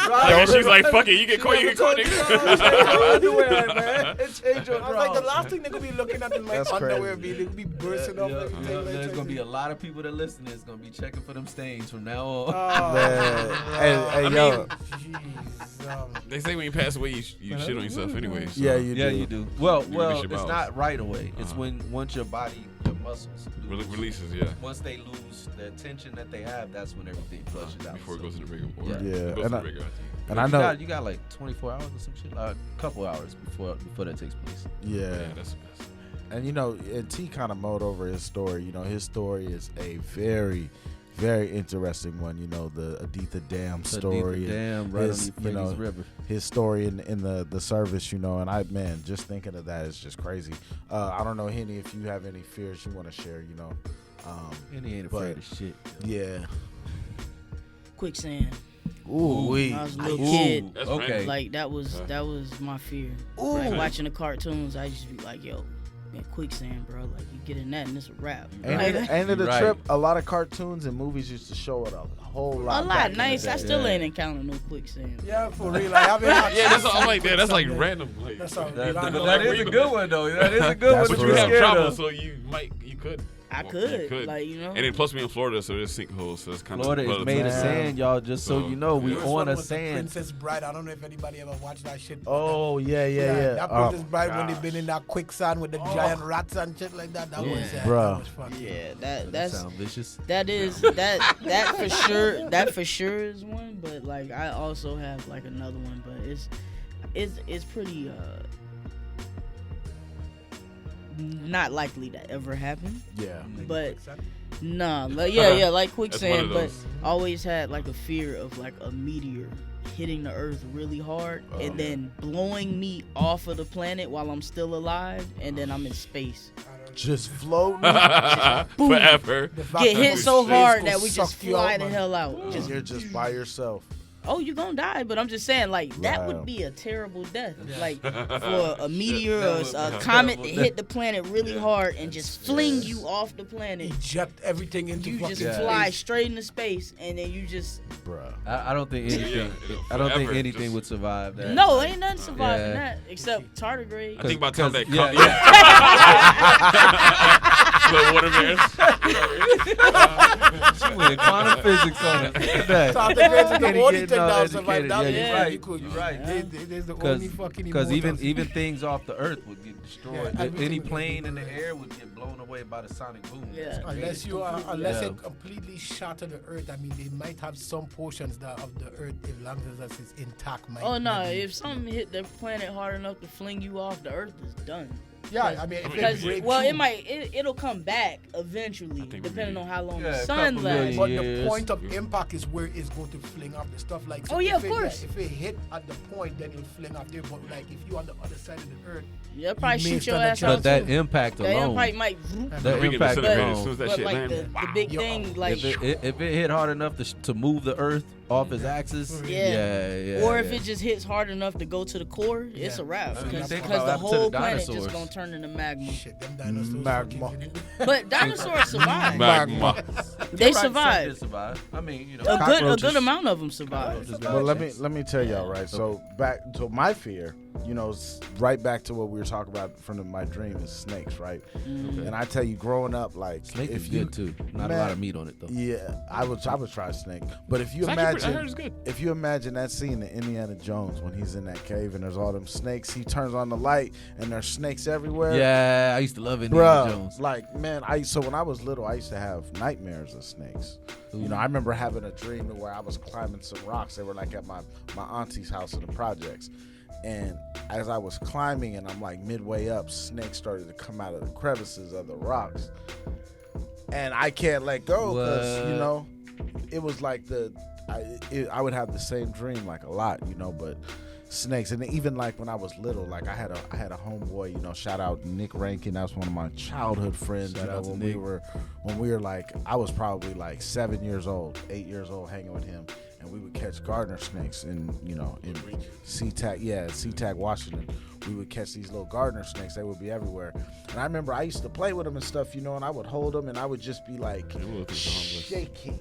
Like, she's like, fuck it, you get caught, you get caught, nigga. underwear, man. Change your I was like, the drawers. last thing they're gonna be looking at in my That's underwear crazy. be they're gonna be bursting off everything. Yeah, like there's that. gonna be a lot of people that listen to this gonna be checking for them stains from now on. Man, hey, I yo, Jeez, They say when you pass away, you shit on yourself anyway. So. yeah, you Yeah, do. you do. Well, You release your it's bowels. not right away. It's Uh-huh. once your body, your muscles Releases, yeah. Once they lose the tension that they have, that's when everything flushes out. Before it So- goes to the rigor. Yeah. Yeah, It goes and to I- the rigor, I think. And I you know, got, you got like 24 hours or some shit, a couple hours before that takes place. yeah. Yeah, that's the best. And you know, and T kind of mowed over his story. You know, his story is a very, very interesting one. You know, the Aditha Dam story. Damn, right his, on the you know, Euphrates River. his story in the service, you know, and just thinking of that is just crazy. I don't know, Henny, if you have any fears you want to share, you know. And he ain't but- afraid of shit. Yeah. Quicksand. Ooh, When I was a little kid, That's Okay. random. like that was my fear. Like watching the cartoons, I used to be like, yo, man, quicksand, bro. Like you get in that and it's a wrap. Ain't it a Right. trip? A lot of cartoons and movies used to show it a whole lot. A back lot. in Nice. the I day. still ain't encountered no quicksand. Yeah, for real. Like, I've been Yeah, that's all I'm like that. That's like random. Like, That's all. That, Random. that is a good one though. That is a good That's one. but for you real. have scared travel, of. so you could. I Well, could, like, you know. And then plus we in Florida, so there's sinkholes, so it's kind Florida of is made of Man. sand, y'all. Just so So, you know, we yeah. First on one a was the sand. Princess Bride. I don't know if anybody ever watched that shit. Oh yeah. That Oh, Princess Bride when they been in that quicksand with the giant rats and shit like that. That was Yeah. Bruh. that was fun. Yeah, That that's sound vicious. that is that for sure. That for sure is one. But like I also have like another one, but it's pretty not likely to ever happen. yeah. But nah, like, yeah, like quicksand. of But those. always had like a fear of like a meteor hitting the earth really hard and then blowing me off of the planet while I'm still alive, and then I'm in space. Just floating. forever. Get hit so Space hard gonna that we just suck you out, fly the man. hell out. and you're just by yourself. oh, you gonna die. But I'm just saying, like, that would be a terrible death. Like, for a meteor or a comet to hit the planet really hard and just fling you off the planet. Eject everything into You fucking just fly straight into space, and then you just... Bruh. I don't think anything. I don't think anything would survive that. No, ain't nothing surviving that except tardigrade. I think by the time that the water bears. She went quantum physics on it. Tardigrades is the only thing that educated. survive. Yeah, You're you're right. There's the only fucking Because immortals. even things off the earth would get destroyed. Yeah, Any plane in the air would get blown away by the sonic boom. Yeah. Unless it completely shatter the earth, I mean, they might have some portions of the earth, as long as it's intact. Oh, no, if something hit the planet hard enough to fling you off, the earth is done. Yeah, I mean, Because, well, it'll come back eventually, depending on how long the sun lasts. But the point of impact is where it's going to fling off the stuff. Like, so Oh, yeah, of course. If it hit at the point, then it'll fling off there. But like, if you're on the other side of the earth, Yeah, probably you may shoot your stand a ass chance. out But that too. impact The alone. impact might. The We get impact disintegrated as soon alone. as that But shit like landed. the big thing, like, If it hit hard enough to move the earth off its axis, yeah. Or if it just hits hard enough to go to the core, it's a wrap. I mean, Because think the about what happened to whole the planet dinosaurs. just gonna turn into magma. shit, them dinosaurs. Magma. fucking- But dinosaurs survive. Magma. They Some survive. did survive. I mean, you know, A cockroaches. good amount of them survive. But let me tell y'all, right? So back to my fear, you know, right back to what we were talking about from my dream is snakes, right? And I tell you, growing up, like Snake if is you good too. Not a Man, lot of meat on it though. yeah, I would try a snake. But if you It's actually I heard imagine, it's good. if you imagine that scene in Indiana Jones when he's in that cave and there's all them snakes, he turns on the light and there's snakes everywhere. Yeah, I used to love Indiana Jones. Bruh, like man, so when I was little, I used to have nightmares of snakes. You know, I remember having a dream where I was climbing some rocks. They were like at my auntie's house in the projects. And as I was climbing and I'm like midway up, snakes started to come out of the crevices of the rocks. And I can't let go because, you know, it was like I would have the same dream like a lot, you know, but snakes. And even like when I was little, like I had a homeboy, you know, shout out Nick Rankin. That was one of my childhood friends. Shout out to when Nick. we were like, I was probably like 8 years old hanging with him. And we would catch gardener snakes in SeaTac, Washington. We would catch these little gardener snakes. They would be everywhere. And I remember I used to play with them and stuff, you know, and I would hold them and I would just be like shaking.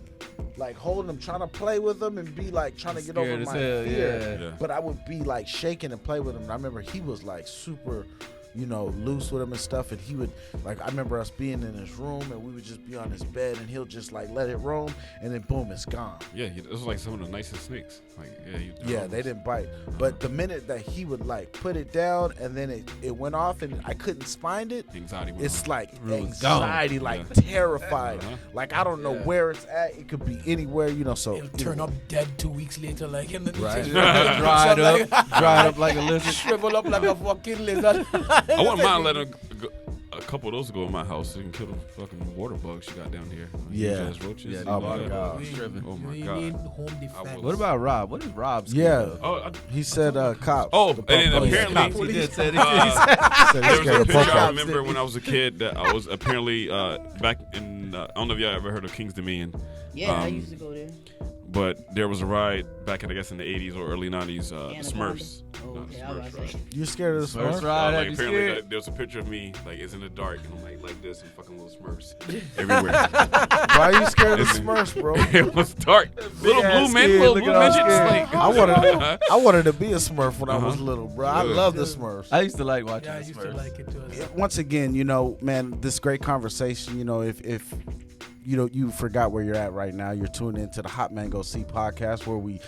Like holding them, trying to play with them and be like trying to get over Scared my as hell, fear. yeah. But I would be like shaking and play with him. And I remember he was like super, you know, loose with him and stuff. And he would, like, I remember us being in his room and we would just be on his bed and he'll just like let it roam and then boom, it's gone. Yeah, it was like some of the nicest snakes. Like, They didn't bite. But the minute that he would like put it down and then it went off and I couldn't find it, Anxiety went it's on. like Ruined. anxiety, like terrified. Like I don't know Yeah. where it's at. It could be anywhere, you know. So It'll turn up dead 2 weeks later, like in the dried up like a lizard. shrivel up like a fucking lizard. I wouldn't mind letting a couple of those go in my house. So you can kill the fucking water bugs you got down here. Yeah. Huge-ass roaches. Yeah, Oh these my water God. bugs tripping. Oh my You God. need home defense. What about Rob? What is Rob's? Yeah. Oh, he said cops. Oh, The and then police. apparently- He did say Said there he's was scared a of picture I cops. remember when I was a kid that I was apparently back in. I don't know if y'all ever heard of King's Dominion, Yeah, I used to go there. but there was a ride back in, I guess, in the 80s or early 90s. The Anaconda. Smurfs. Oh, No, okay, I was Smurfs, about to say. You scared of the First Smurfs? ride, like had you apparently scared? there was a picture of me, like it's in the dark, and I'm like this, and fucking little Smurfs everywhere. Why are you scared of the Smurfs, bro? It was dark. Little ass blue men, kid, little look blue at all midgets. scared. Like, I wanted to be a Smurf when I was Uh-huh. little, bro. I Yeah. love the Smurfs. I used to like watching Yeah, I the used to Smurfs. like it too. Once again, you know, man, this great conversation, you know, if you know you forgot where you're at right now, you're tuned into the Hot Mango Seed podcast where we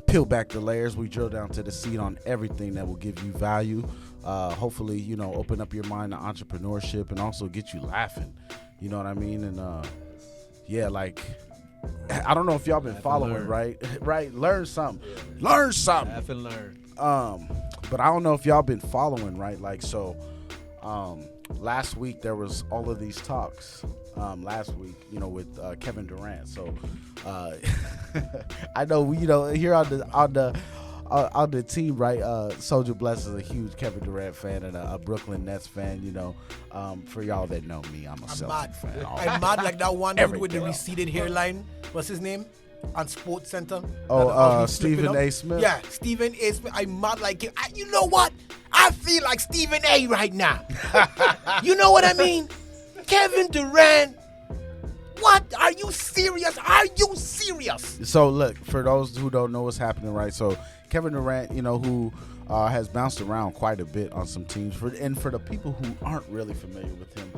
peel back the layers, we drill down to the seed on everything that will give you value. Hopefully, you know, open up your mind to entrepreneurship and also get you laughing. You know what I mean? And yeah, like I don't know if y'all been following, learn. right? Learn something. Learn something. Laugh and learn. But I don't know if y'all been following, right? Like, so, last week there was all of these talks. Last week, you know, with Kevin Durant. So, I know we, you know, here on the team, right? Souljah Bless is a huge Kevin Durant fan and a Brooklyn Nets fan. You know, for y'all that know me, I'm a I'm Celtic mad. fan. I'm mad like that one dude with the Everything. receded hairline. What's his name? on Sports Center. Stephen A. Smith. Yeah, Stephen A. Smith. I'm mad like him. You know what? I feel like Stephen A. right now. You know what I mean? Kevin Durant. What? Are you serious? Are you serious? So look, for those who don't know what's happening, right? So Kevin Durant, who has bounced around quite a bit on some teams. And for the people who aren't really familiar with him,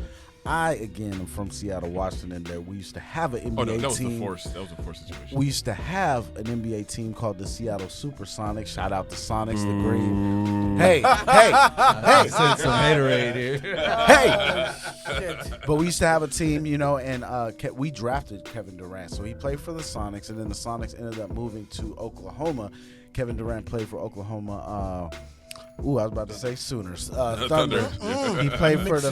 I, again, am from Seattle, Washington. There, we used to have an NBA that was team. That was a force situation. We used to have an NBA team called the Seattle Supersonics. Shout out to Sonics, the Green. Hey. Send some haterade here. Hey. But we used to have a team, and we drafted Kevin Durant. So he played for the Sonics, and then the Sonics ended up moving to Oklahoma. Kevin Durant played for Oklahoma. I was about to say Sooners. Thunder. He played for the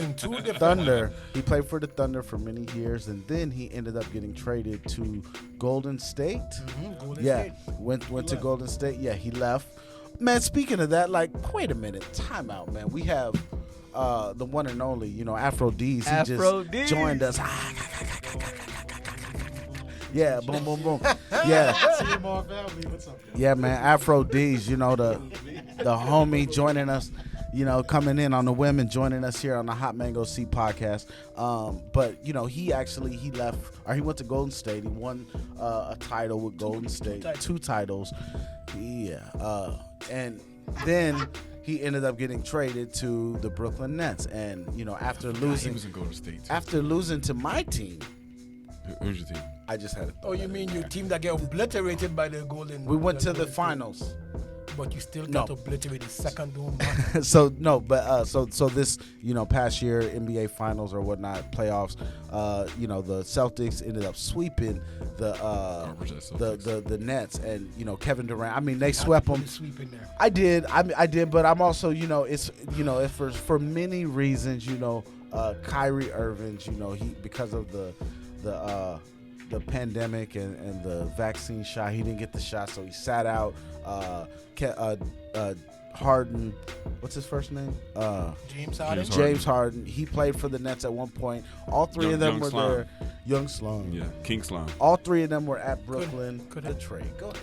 Thunder. He played for the Thunder for many years, and then he ended up getting traded to Golden State. State. Went to Golden State. Yeah, he left. Man, speaking of that, wait a minute, time out, man. We have the one and only, Afro Deez. He just joined us. Yeah, boom, boom, boom. Yeah. Yeah, man. Afro Deez, the homie joining us, coming in on the women, joining us here on the Hot Mango Seed podcast. But he left, or he went to Golden State. He won a title with Golden State, two titles. Yeah. And then he ended up getting traded to the Brooklyn Nets. And after losing, he was in Golden State too. After losing to my team. Who's your team? I just had it. Oh, you mean your team that get obliterated by the Golden? We went to the finals. But you still got obliterated second round. So this past year NBA finals or whatnot playoffs, the Celtics ended up sweeping the Nets, and Kevin Durant. I mean, they swept them. I did, but I'm also it's for many reasons. Kyrie Irving. He because of the pandemic and the vaccine shot, he didn't get the shot, so he sat out. Harden, what's his first name? James Harden. James Harden. He played for the Nets at one point. All three of them were there. Young Slum. Yeah, King Slum. All three of them were at Brooklyn. The trade. Go ahead.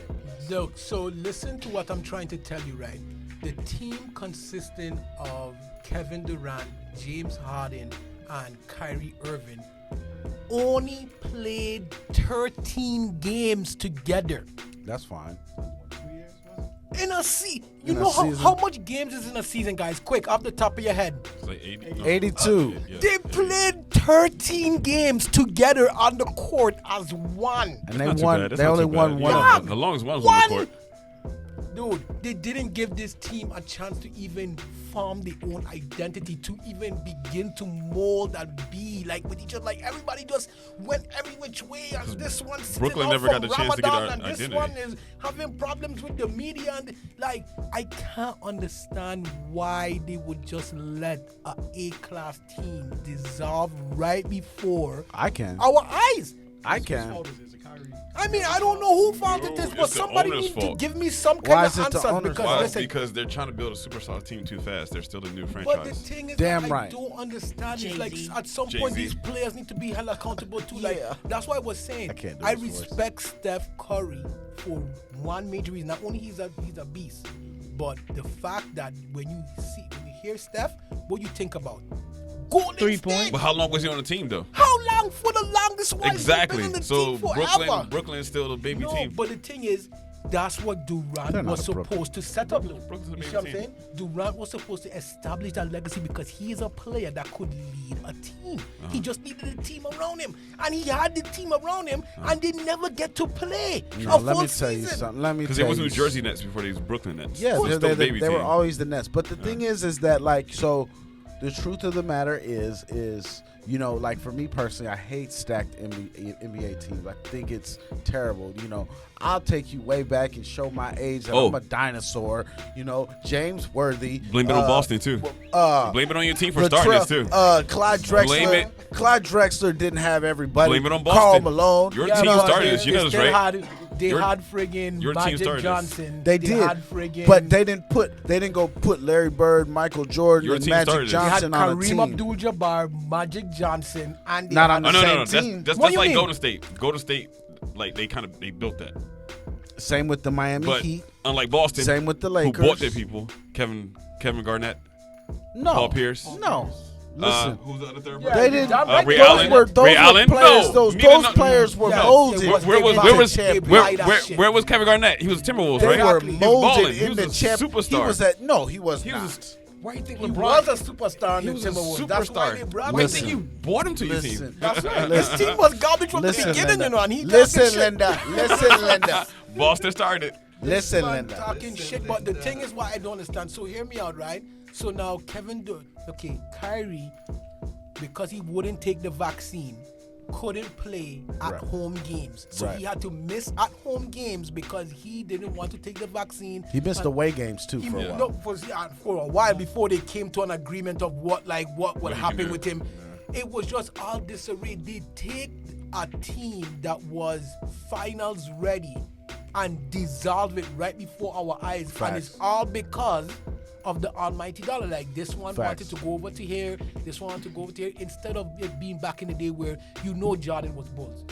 Look, so listen to what I'm trying to tell you, right? The team consisting of Kevin Durant, James Harden, and Kyrie Irving only played 13 games together. That's fine. In a season. You know how much games is in a season, guys? Quick, off the top of your head. It's like 80, 82. Yeah. They played 13 games together on the court as one. And they won. They only won one. Yeah, as long as one was on the court. Dude, they didn't give this team a chance to even form their own identity, to even begin to mold and be with each other. Everybody just went every which way, and this one Brooklyn never got the chance to get our and identity. This one is having problems with the media, and I can't understand why they would just let a A-class team dissolve right before I can. our eyes. I can. I mean, I don't know who fault it is, but somebody needs to give me some kind of answer. Because they're trying to build a superstar team too fast. They're still a new franchise. But the thing is, I don't understand it. At some point, these players need to be held accountable too. That's why I was saying I respect Steph Curry for one major reason. Not only he's a beast, but the fact that when you hear Steph, what you think about? Golden 3 State. points. But how long was he on the team though? How long? For the longest while. Exactly. He's been in the So team forever. Brooklyn is still the baby team. But the thing is, that's what Durant was supposed to set up. You see what I'm saying? Durant was supposed to establish that legacy because he's a player that could lead a team. He just needed a team around him. And he had the team around him, and they never get to play a let full me tell you season. something. Because it was New Jersey Nets before they was Brooklyn Nets. Yeah, So it's still baby they team. were always the Nets. But the thing is that the truth of the matter is for me personally, I hate stacked NBA teams. I think it's terrible. I'll take you way back and show my age that I'm a dinosaur. James Worthy. Blame it on Boston too. Blame it on your team for starting this too. Clyde Drexler. Blame it. Clyde Drexler didn't have everybody. Blame it on Karl Boston. Malone. Your team started this. You know this, right? They had friggin' your team Magic started Johnson. They did, but they didn't go put Larry Bird, Michael Jordan, Your and team Magic started this. Johnson they had on a team. Kareem Abdul-Jabbar, Magic Johnson, and they Not had on the No. same team. That's What do you like mean? Golden State. Golden State, like they built that. Same with the Miami But Heat. unlike Boston, Same with the who Lakers. bought their people, Kevin Garnett, No. Paul Pierce. No. Listen. Who's the other third? Yeah, They didn't. Ray those Allen? were Ray Allen? players. No. Those players were Yeah, molded. it was- Where was where was Kevin Garnett? He was Timberwolves, They right? were Exactly. He was molded balling. He in was the a champ. superstar. He was at no. He was He not. was. Why you think LeBron- LeBron was a superstar in He the was a Timberwolves? That's why superstar. they brought Why him. do you think you bought him to your team? Listen. That's right. Listen. His team was garbage from the Listen, beginning, Linda. you know, and he Listen, talking Linda. Listen, Linda. Boston started. Listen, man Linda. talking shit, but the thing is why I don't understand. So hear me out, right? So now Kyrie, because he wouldn't take the vaccine, couldn't play at Right. home games. So Right. he had to miss at home games because he didn't want to take the vaccine. He missed And away games too he- for a while. No, for a while before they came to an agreement of what would he happen can do. with him. It was just all disarray. They take a team that was finals ready and dissolve it right before our eyes. And Facts. it's all because of the almighty dollar. Like this one Facts. wanted to go over to here, this one wanted to go over to here, instead of it being back in the day where Jordan was Bulls.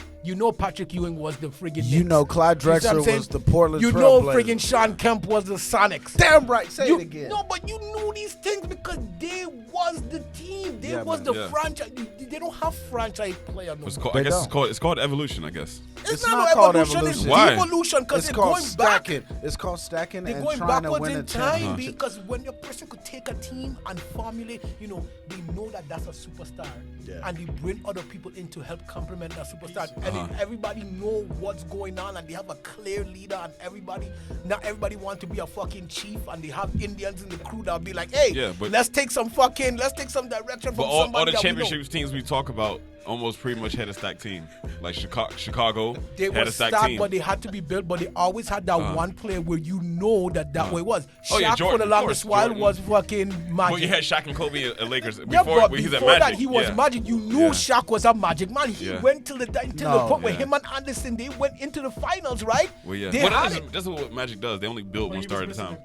Patrick Ewing was the friggin' You Knicks. know Clyde You see what I'm Drexler saying? was the Portland You know Trailblazers. friggin' Sean Kemp was the Sonics. Damn right. Say You- it again. No, but you knew these things because they was the team. They Yeah, was man. the Yeah. franchise. They don't have franchise player no more. They I guess don't. it's called evolution. I guess. It's not not called evolution. It's evolution. Why? devolution because It's it's called going back. stacking. It's called stacking They're and going trying to backwards win a in time championship. because when a person could take a team and formulate, they know that that's a superstar, Yeah. and they bring other people in to help complement that superstar, and then everybody know what's going on, and they have a clear leader, and not everybody want to be a fucking chief, and they have Indians in the crew that'll be like, hey, Yeah, but- let's take some direction But from all somebody the that we know. championships teams we talk about almost pretty much had a stacked team. Like Chicago They had were a stacked stacked, team. but they had to be built. But they always had that one player where that way it was. Shaq Oh, yeah, for Jordan, the of longest course, while Jordan. was fucking Magic. Well, you had Shaq and Kobe at Lakers before, Yeah, but he was at before Magic. that he was yeah. Magic. You knew Yeah. Shaq was a Magic man. He Yeah. went till the point where yeah. him and Anderson they went into the finals, right? Well, yeah. They Well, had that's what Magic does. They only build one star at a time.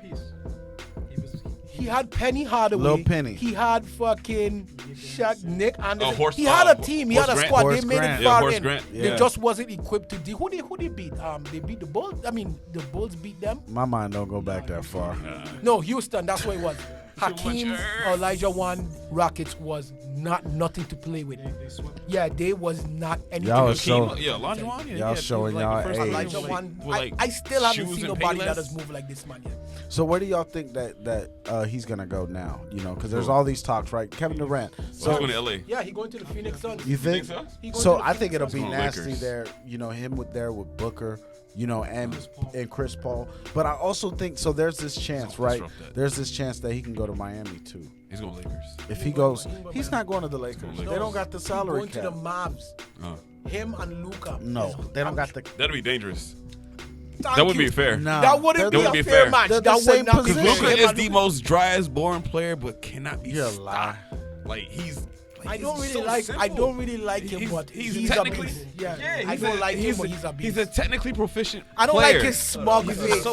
He had Penny Hardaway. Lil Penny. He had fucking Shaq, Nick Anderson. Horace- he had a team. He Horace had a Grant. squad. Horace They made Grant. it Yeah, far Horace in. Grant. Yeah. They just wasn't equipped to do. Who they beat? They beat the Bulls. I mean, the Bulls beat them. My mind don't go back that far. No, Houston. That's what it was. Hakeem much Elijah Wan Rockets was nothing to play with. Yeah, they was not anything. Y'all to are play with. so- Yeah, Olajuwon. Yeah, Y'all yeah, showing like the y'all first age. Elijah like- Wan. with, like, I still haven't shoes seen and nobody that Payless. has moved like this man yet. So where do y'all think that he's gonna go now? Because there's all these talks, right? Kevin Durant. So he's So going to LA. Yeah, he going to the Phoenix Suns. you think? so? He going So to the I think Phoenix it'll Suns. be Going nasty Lakers. there. Him with Booker. And Chris Paul. But I also think so. There's this chance, right? disrupt that. There's this chance that he can go to Miami too. He's going Lakers. If he goes, he's not going to the Lakers. Lakers. They don't got the salary Going to the cap. Mavs. Uh, Him and Luca. No, they don't got the. that'd be dangerous. Thank That wouldn't you. be fair. No, That wouldn't they're- be That a wouldn't be fair fair. match. They're the That same would not be position. fair. Luka Him is and the most driest, boring player, but cannot be You're a stopped. lie. Like he's. I don't really so like. I simple. don't really like him, but he's a technically. beast. Yeah, I he's don't like him, he's but he's a beast. He's a technically proficient. I don't player. like his smug face. So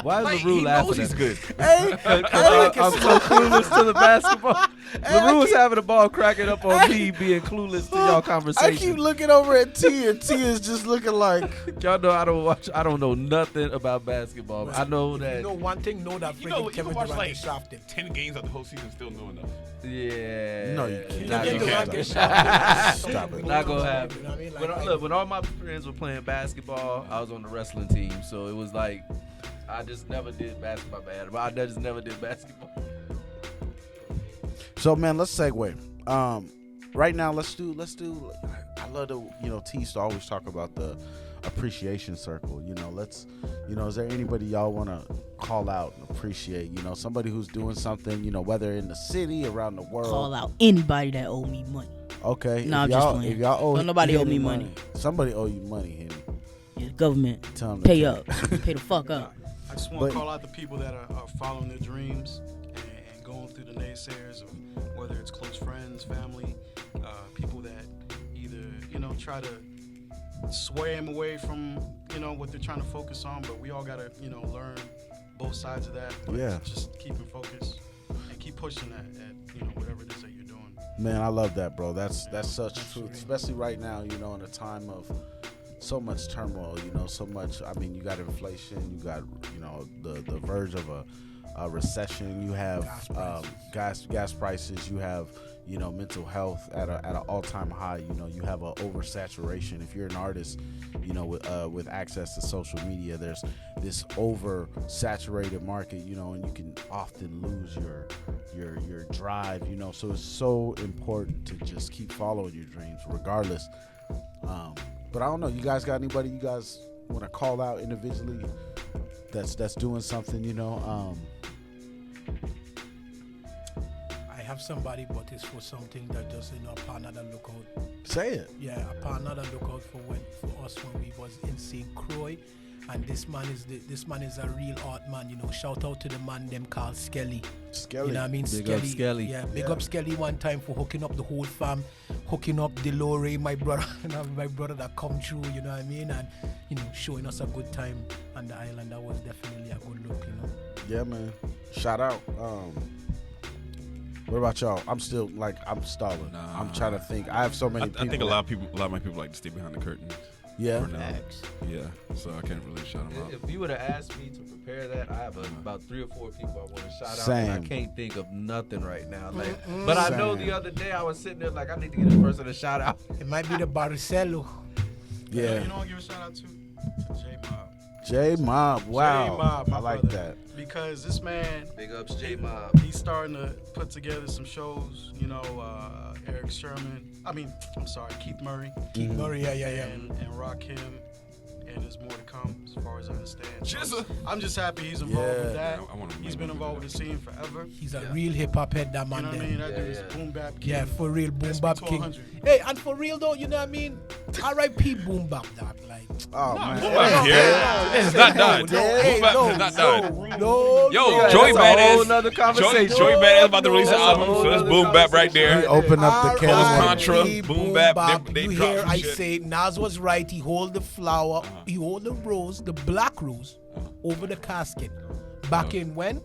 Why is like, LaRue he laughing knows at he's me? good. Hey, I'm so clueless to the basketball. LaRue was having the ball cracking up on me being clueless to y'all I conversation. keep looking over at T, and T is just looking like. Y'all know I don't know nothing about basketball. I know that. You know one thing, know that You know, freaking you can Kevin watch Durant like is shafted. 10 games of the whole season, still know enough. Yeah. No, you can't. Not You gonna can't. happen. Get shafted. Stop it. Not gonna happen. You know what I mean? Like, Look, when all my friends were playing basketball, I was on the wrestling team, so it was like I just never did basketball bad. I just never did basketball. So man, let's segue. Right now, let's do. I love to. T used to always talk about the appreciation circle. Let's. Is there anybody y'all want to call out and appreciate? Somebody who's doing something. Whether in the city, around the world. Call out anybody that owe me money. Okay. Nah, I'm if just y'all, playing. if y'all owe Don't nobody owe Henny me money. Somebody owe you money, Henny. Yeah, the government, Tell 'em to pay pay. up, pay the fuck up. I just want But- to call out the people that are following their dreams and going through the naysayers of whether it's close friends, family, people that either try to sway them away from what they're trying to focus on. But we all gotta learn both sides of that. But Yeah. just keeping focused and keep pushing that at whatever it is that you're doing. Man, I love that, bro. That's such truth, especially right now. In a time of so much turmoil, so much. I mean, you got inflation, you got, the verge of a recession. You have gas prices. You have, mental health at an all-time high. You have an oversaturation. If you're an artist, with access to social media, there's this oversaturated market, and you can often lose your drive, so it's so important to just keep following your dreams regardless. But I don't know, you guys got anybody you guys want to call out individually that's doing something, I have somebody, but it's for something that just upon another lookout. Say it. Yeah, upon another lookout for us when we was in St. Croix, and this man is a real art man. Shout out to the man them called Skelly. Skelly. You know what I mean? Big up Skelly. Yeah, big up Skelly one time for hooking up the whole fam, hooking up LaRue, my brother, my brother that come through. You know what I mean? And showing us a good time on the island. That was definitely a good look. Yeah, man. Shout out. What about y'all? I'm still I'm stalling. Nah. I'm trying to think. I have so many people. I think a lot of my people like to stay behind the curtain. Yeah. Yeah. So I can't really shout them out. If you would have asked me to prepare that, I have about 3 or 4 people I want to shout out. Same. And I can't think of nothing right now. But I know the other day I was sitting there I need to get this person a shout out. It might be the Barcelo. Yeah. You know what I give a shout out to? J Mob. J Mob. Wow. J Mob, my I like brother. that. Because this man, Big ups J Mob. he's starting to put together some shows. Eric Sherman. Keith Murray. Keith Murray, yeah. And Rakim. And there's more to come, as far as I understand. Jizza. I'm just happy he's involved with that. I wanna He's been involved with the scene forever. He's a real hip hop head, that You man. know what I there. mean? That dude is boom bap king. Yeah, for real, boom bap king. SB1200. Hey, and for real though, you know what I mean? R.I.P. boom bap, dog. Like, Oh man. Boom Bap here. It has not died. Boom Bap has not died. Yo, Joey That's a whole Badass. nother conversation. Joey Badass about to release an no, album, so that's no, Boom no, Bap right there. Open up the Close can. Contra, Boom Bap, they You dropped hear some I shit. say Nas was right. He hold the flower, he hold the rose, the black rose, over the casket. Back in when?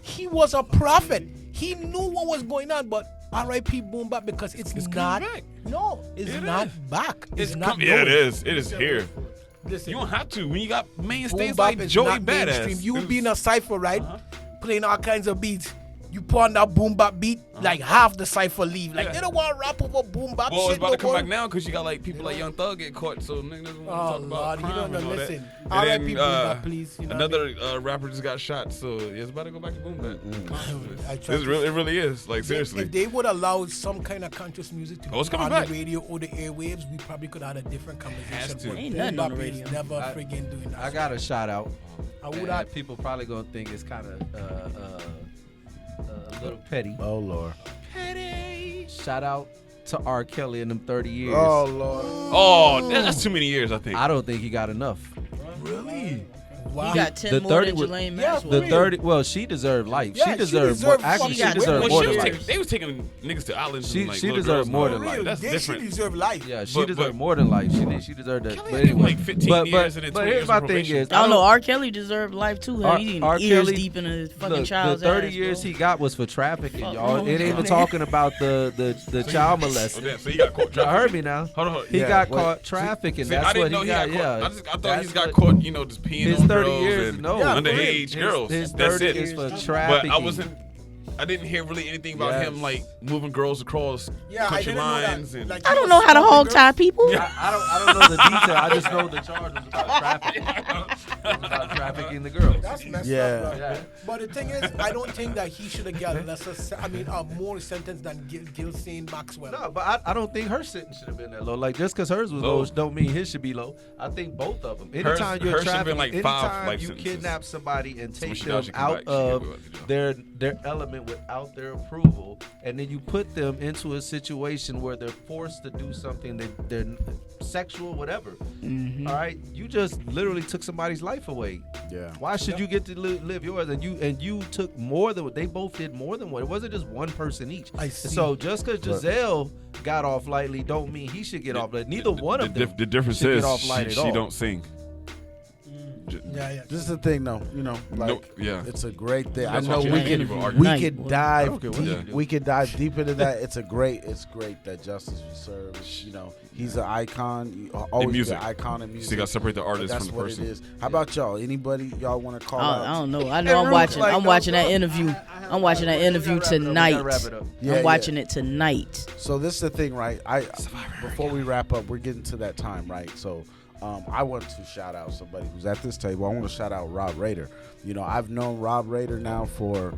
He was a prophet. He knew what was going on, but R.I.P. Boom Bap because it's not. coming back. No, it's It not is. back. It's not. Yeah, it going. is. It is here. Listen, You don't have to. When you got Boom mainstays Bap like is Joey not mainstream. Badass. You It be in was- a cipher, right? Playing all kinds of beats. You put on that boom bap beat, like half the cipher leave. Like Yeah. they don't want to rap over boom bap Well, shit it's about to no come more. back now because you got like people like Young Thug get caught, so niggas don't want to Oh talk about Lord, you crime don't and know. all that. Listen, And R.I.P. then, Boom Bap, please. You know what I mean? another rapper just got shot, so it's about to go back to Boom Bap. I tried to- It really is. Like seriously. If they would allow some kind of conscious music to Oh, it's be coming on back. the radio or the airwaves, we probably could have had a different conversation. has to. But Ain't Boom nothing on Bap the is radio. never I- friggin' doing that. I got a shout out. I would And have. people probably gonna think it's kind of a little petty. Oh Lord. Shout out to R. Kelly in them 30 years. Oh Lord. Oh, that's too many years, I think. I don't think he got enough. Really? Wow. He got 10 The more 30 than was- Jelaine Yeah, Maxwell. The 30, well, she deserved life. Yeah, she she deserved more. deserved Actually, fucking she life. deserved Well, more she than was, life. they was taking niggas to islands. She- and, like, she little deserved girls more and than all life. that. That's They different. should deserve life. Yeah, she But- deserved more than life. She deserved that. Kelly But had anyway, like 15 years and then 20 here's years my of thing probation. is, I don't know. R. Kelly deserved life too. R- He R. ears Kelly- deep in his fucking Look, child's the 30 ass, years bro. he got was for trafficking, Fuck, y'all. no, It ain't even man. talking about the child Oh, molesting. damn, so he got caught Y'all heard trafficking. me now. Hold on. He Yeah, got wait. caught trafficking. See, I That's didn't what know he he got. got Yeah, caught. I thought he That's just got what- caught, just peeing His on 30 girls years, and no. underage girls. His That's 30 it. is for But trafficking. I didn't hear really anything about Yes. him like moving girls across Yeah, I country didn't know lines that. and Like, I don't know how to hog tie people. I don't know the detail. I just know the charge was about trafficking. It was about trafficking the girls. That's messed Yeah. up, bro. Yeah. But the thing is, I don't think that he should have got a more sentence than Gilsane Maxwell. No, but I don't think her sentence should have been that low. Like just because hers was Low. low don't mean his should be low. I think both of them. Hers- Anytime you're hers should've trafficking, been like 5 anytime life you sentences. kidnap somebody and So when take she them died, she come out back, she of get a good job. their element without their approval, and then you put them into a situation where they're forced to do something that they're sexual, whatever. All right, you just literally took somebody's life away. Yeah. Why should you get to live yours? And you took more than what they both did. More than one. It wasn't just one person each. I see. So just because Giselle got off lightly, don't mean he should get off lightly. Neither one of them. The difference should is get off light at she all. don't sing. Yeah. This is the thing, though. You know, like it's a great thing. That's I know what we you can argue. dive Okay, deep. yeah. We can dive deep into that. It's great that Justice serves. You know, he's an icon. Always music. an icon in So music. you got to separate the But artist that's from the what person. it is. How about y'all? Anybody y'all want to call out? I don't know. I know I'm watching. I'm watching that interview. I'm watching that interview tonight. Yeah, I'm watching it tonight. So this is the thing, right? Before we wrap up, we're getting to that time, right? So I want to shout out somebody who's at this table. I want to shout out Rob Rader. You know, I've known Rob Rader now for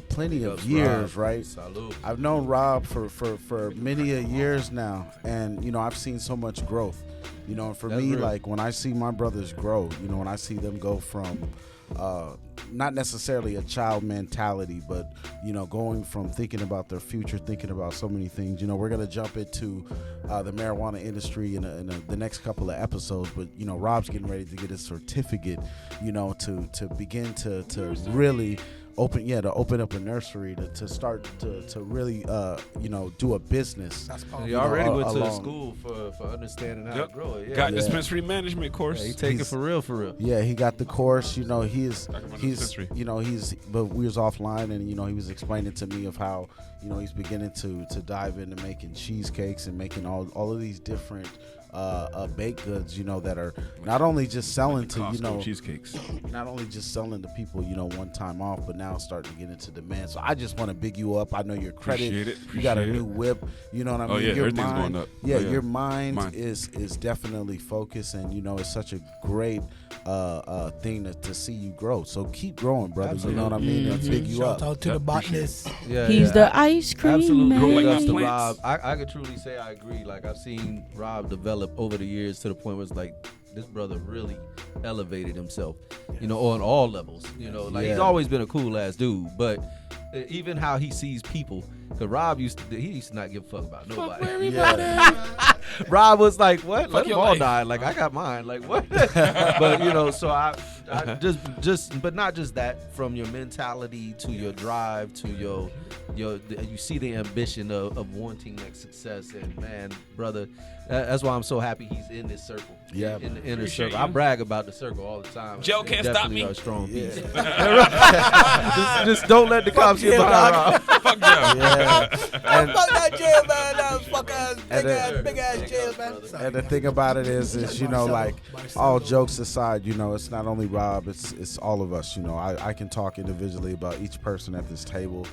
plenty of years, right? Salud. I've known Rob for many a years now, and you know, I've seen so much growth. You know, and for That's me, real. like when I see my brothers grow, you know, when I see them go from not necessarily a child mentality, but you know, going from thinking about their future, thinking about so many things. You know, we're gonna jump into the marijuana industry in the next couple of episodes, but you know, Rob's getting ready to get his certificate. You know, to begin to really open up a nursery to start to really you know, do a business. That's powerful. He already went to the along. school for understanding how Yep. to grow it. Yeah. Got Yeah. dispensary management course. Yeah, he take it He's- for real. Yeah, he got the course. You know, he's dispensary. you know, but we was offline, and you know, he was explaining to me of how, you know, he's beginning to dive into making cheesecakes and making all of these different baked goods, you know, that are not only just selling to, you Costco know, cheesecakes. not only just selling to people, you know, one time off, but now starting to get into demand. So I just want to big you up. I know your credit. Appreciate it. You got a Appreciate new whip. You know what I mean? Oh, yeah, Your everything's mind, going up. Yeah, Oh, yeah. your mind Mine. is definitely focused, and you know, it's such a great thing to see you grow. So keep growing, brother. You know what I mean? And big you Shout up. out to the botanist. Yeah, He's yeah. the ice cream Absolutely. man. Big ups to Plants. Rob. I could truly say I agree. Like, I've seen Rob develop over the years to the point where it's like, this brother really elevated himself, you know, on all levels. You know, like, he's Yeah. always been a cool ass dude, but even how he sees people, because Rob used to not give a fuck about nobody. Yeah. Rob was like, what? Let them your all life. die. Like, I got mine. Like, what? But, you know, so I but not just that, from your mentality to your drive to your you see the ambition of wanting that success. And man, brother, that's why I'm so happy he's in this circle. Yeah, in the inner Appreciate circle. you. I brag about the circle all the time. Joe It's can't stop definitely me. A strong piece. Yeah. just don't let the cops get behind Rob. Fuck Joe. Yeah. And, Fuck that jail, man. That fuck ass, And big ass jail, man. and the thing about it is you know, like, all jokes aside, you know, it's not only Rob, it's all of us. You know, I can talk individually about each person at this table,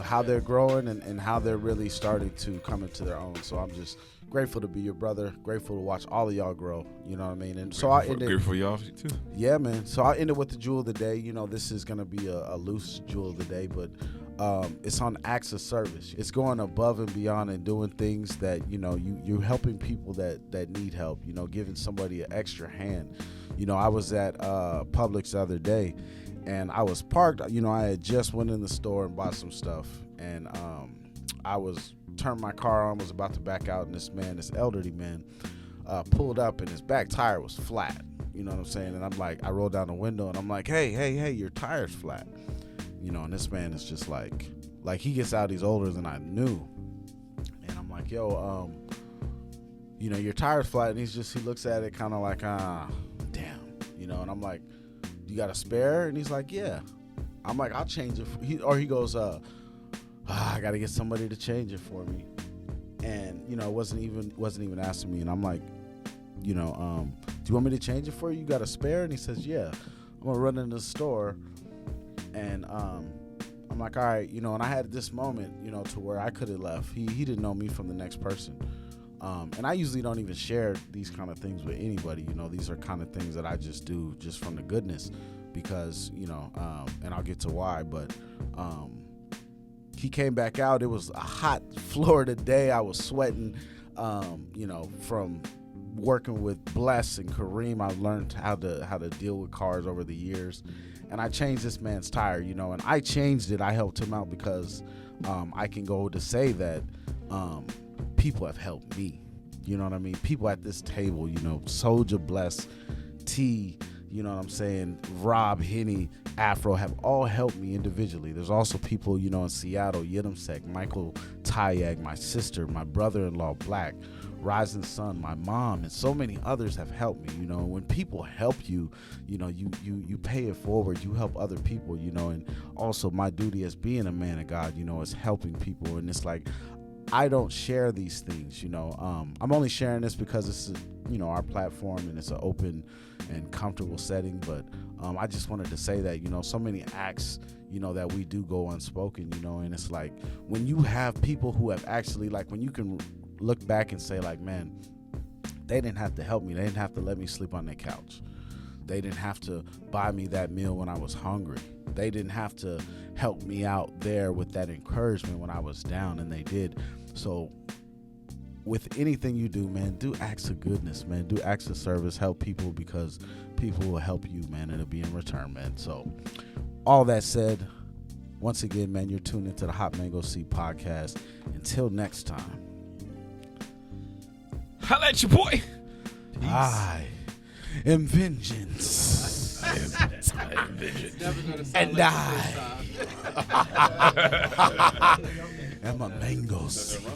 how they're growing and how they're really starting to come into their own. So I'm just grateful to be your brother, grateful to watch all of y'all grow. You know what I mean? And so I ended. Grateful for y'all too. Yeah, man. So I ended with the jewel of the day. You know, this is gonna be a loose jewel of the day, but it's on acts of service. It's going above and beyond and doing things that, you know, you're helping people that need help. You know, giving somebody an extra hand. You know, I was at Publix the other day, and I was parked. You know, I had just went in the store and bought some stuff, and I was turned my car on, was about to back out, and this elderly man, pulled up, and his back tire was flat. You know what I'm saying? And I'm like, I rolled down the window, and I'm like, hey, your tire's flat. You know, and this man is just like he gets out, he's older than I knew. And I'm like, yo, you know, your tire's flat. And he looks at it kind of like, damn. You know, and I'm like, you got a spare? And he's like, yeah. I'm like, I'll change it. He goes, I got to get somebody to change it for me. And, you know, wasn't even asking me. And I'm like, you know, do you want me to change it for you? You got a spare? And he says, yeah. I'm going to run into the store. And I'm like, all right, you know, and I had this moment, you know, to where I could have left. He didn't know me from the next person. And I usually don't even share these kind of things with anybody. You know, these are kind of things that I just do just from the goodness because, you know, and I'll get to why, but he came back out. It was a hot Florida day. I was sweating, you know, from working with Bless and Kareem. I've learned how to deal with cars over the years. And I changed this man's tire, you know, and I changed it. I helped him out because I can go to say that people have helped me. You know what I mean? People at this table, you know, Souljah, Bless, T, you know what I'm saying, Rob, Henny, Afro have all helped me individually. There's also people, you know, in Seattle, Yidamsek, Michael Tayag, my sister, my brother-in-law, Black, Rising Sun, my mom, and so many others have helped me. You know, when people help you, you know, you pay it forward. You help other people, you know, and also my duty as being a man of God, you know, is helping people. And it's like, I don't share these things, you know. I'm only sharing this because it's, you know, our platform and it's an open and comfortable setting. But I just wanted to say that, you know, so many acts, you know, that we do go unspoken, you know, and it's like when you have people who have actually, like, when you can look back and say, like, man, they didn't have to help me. They didn't have to let me sleep on their couch. They didn't have to buy me that meal when I was hungry. They didn't have to help me out there with that encouragement when I was down, and they did. So with anything you do, man, do acts of goodness, man. Do acts of service. Help people, because people will help you, man, and it'll be in return, man. So all that said, once again, man, you're tuned into the Hot Mango Seed podcast. Until next time. Holla at your boy. Peace. I am vengeance. And I am a mango seed.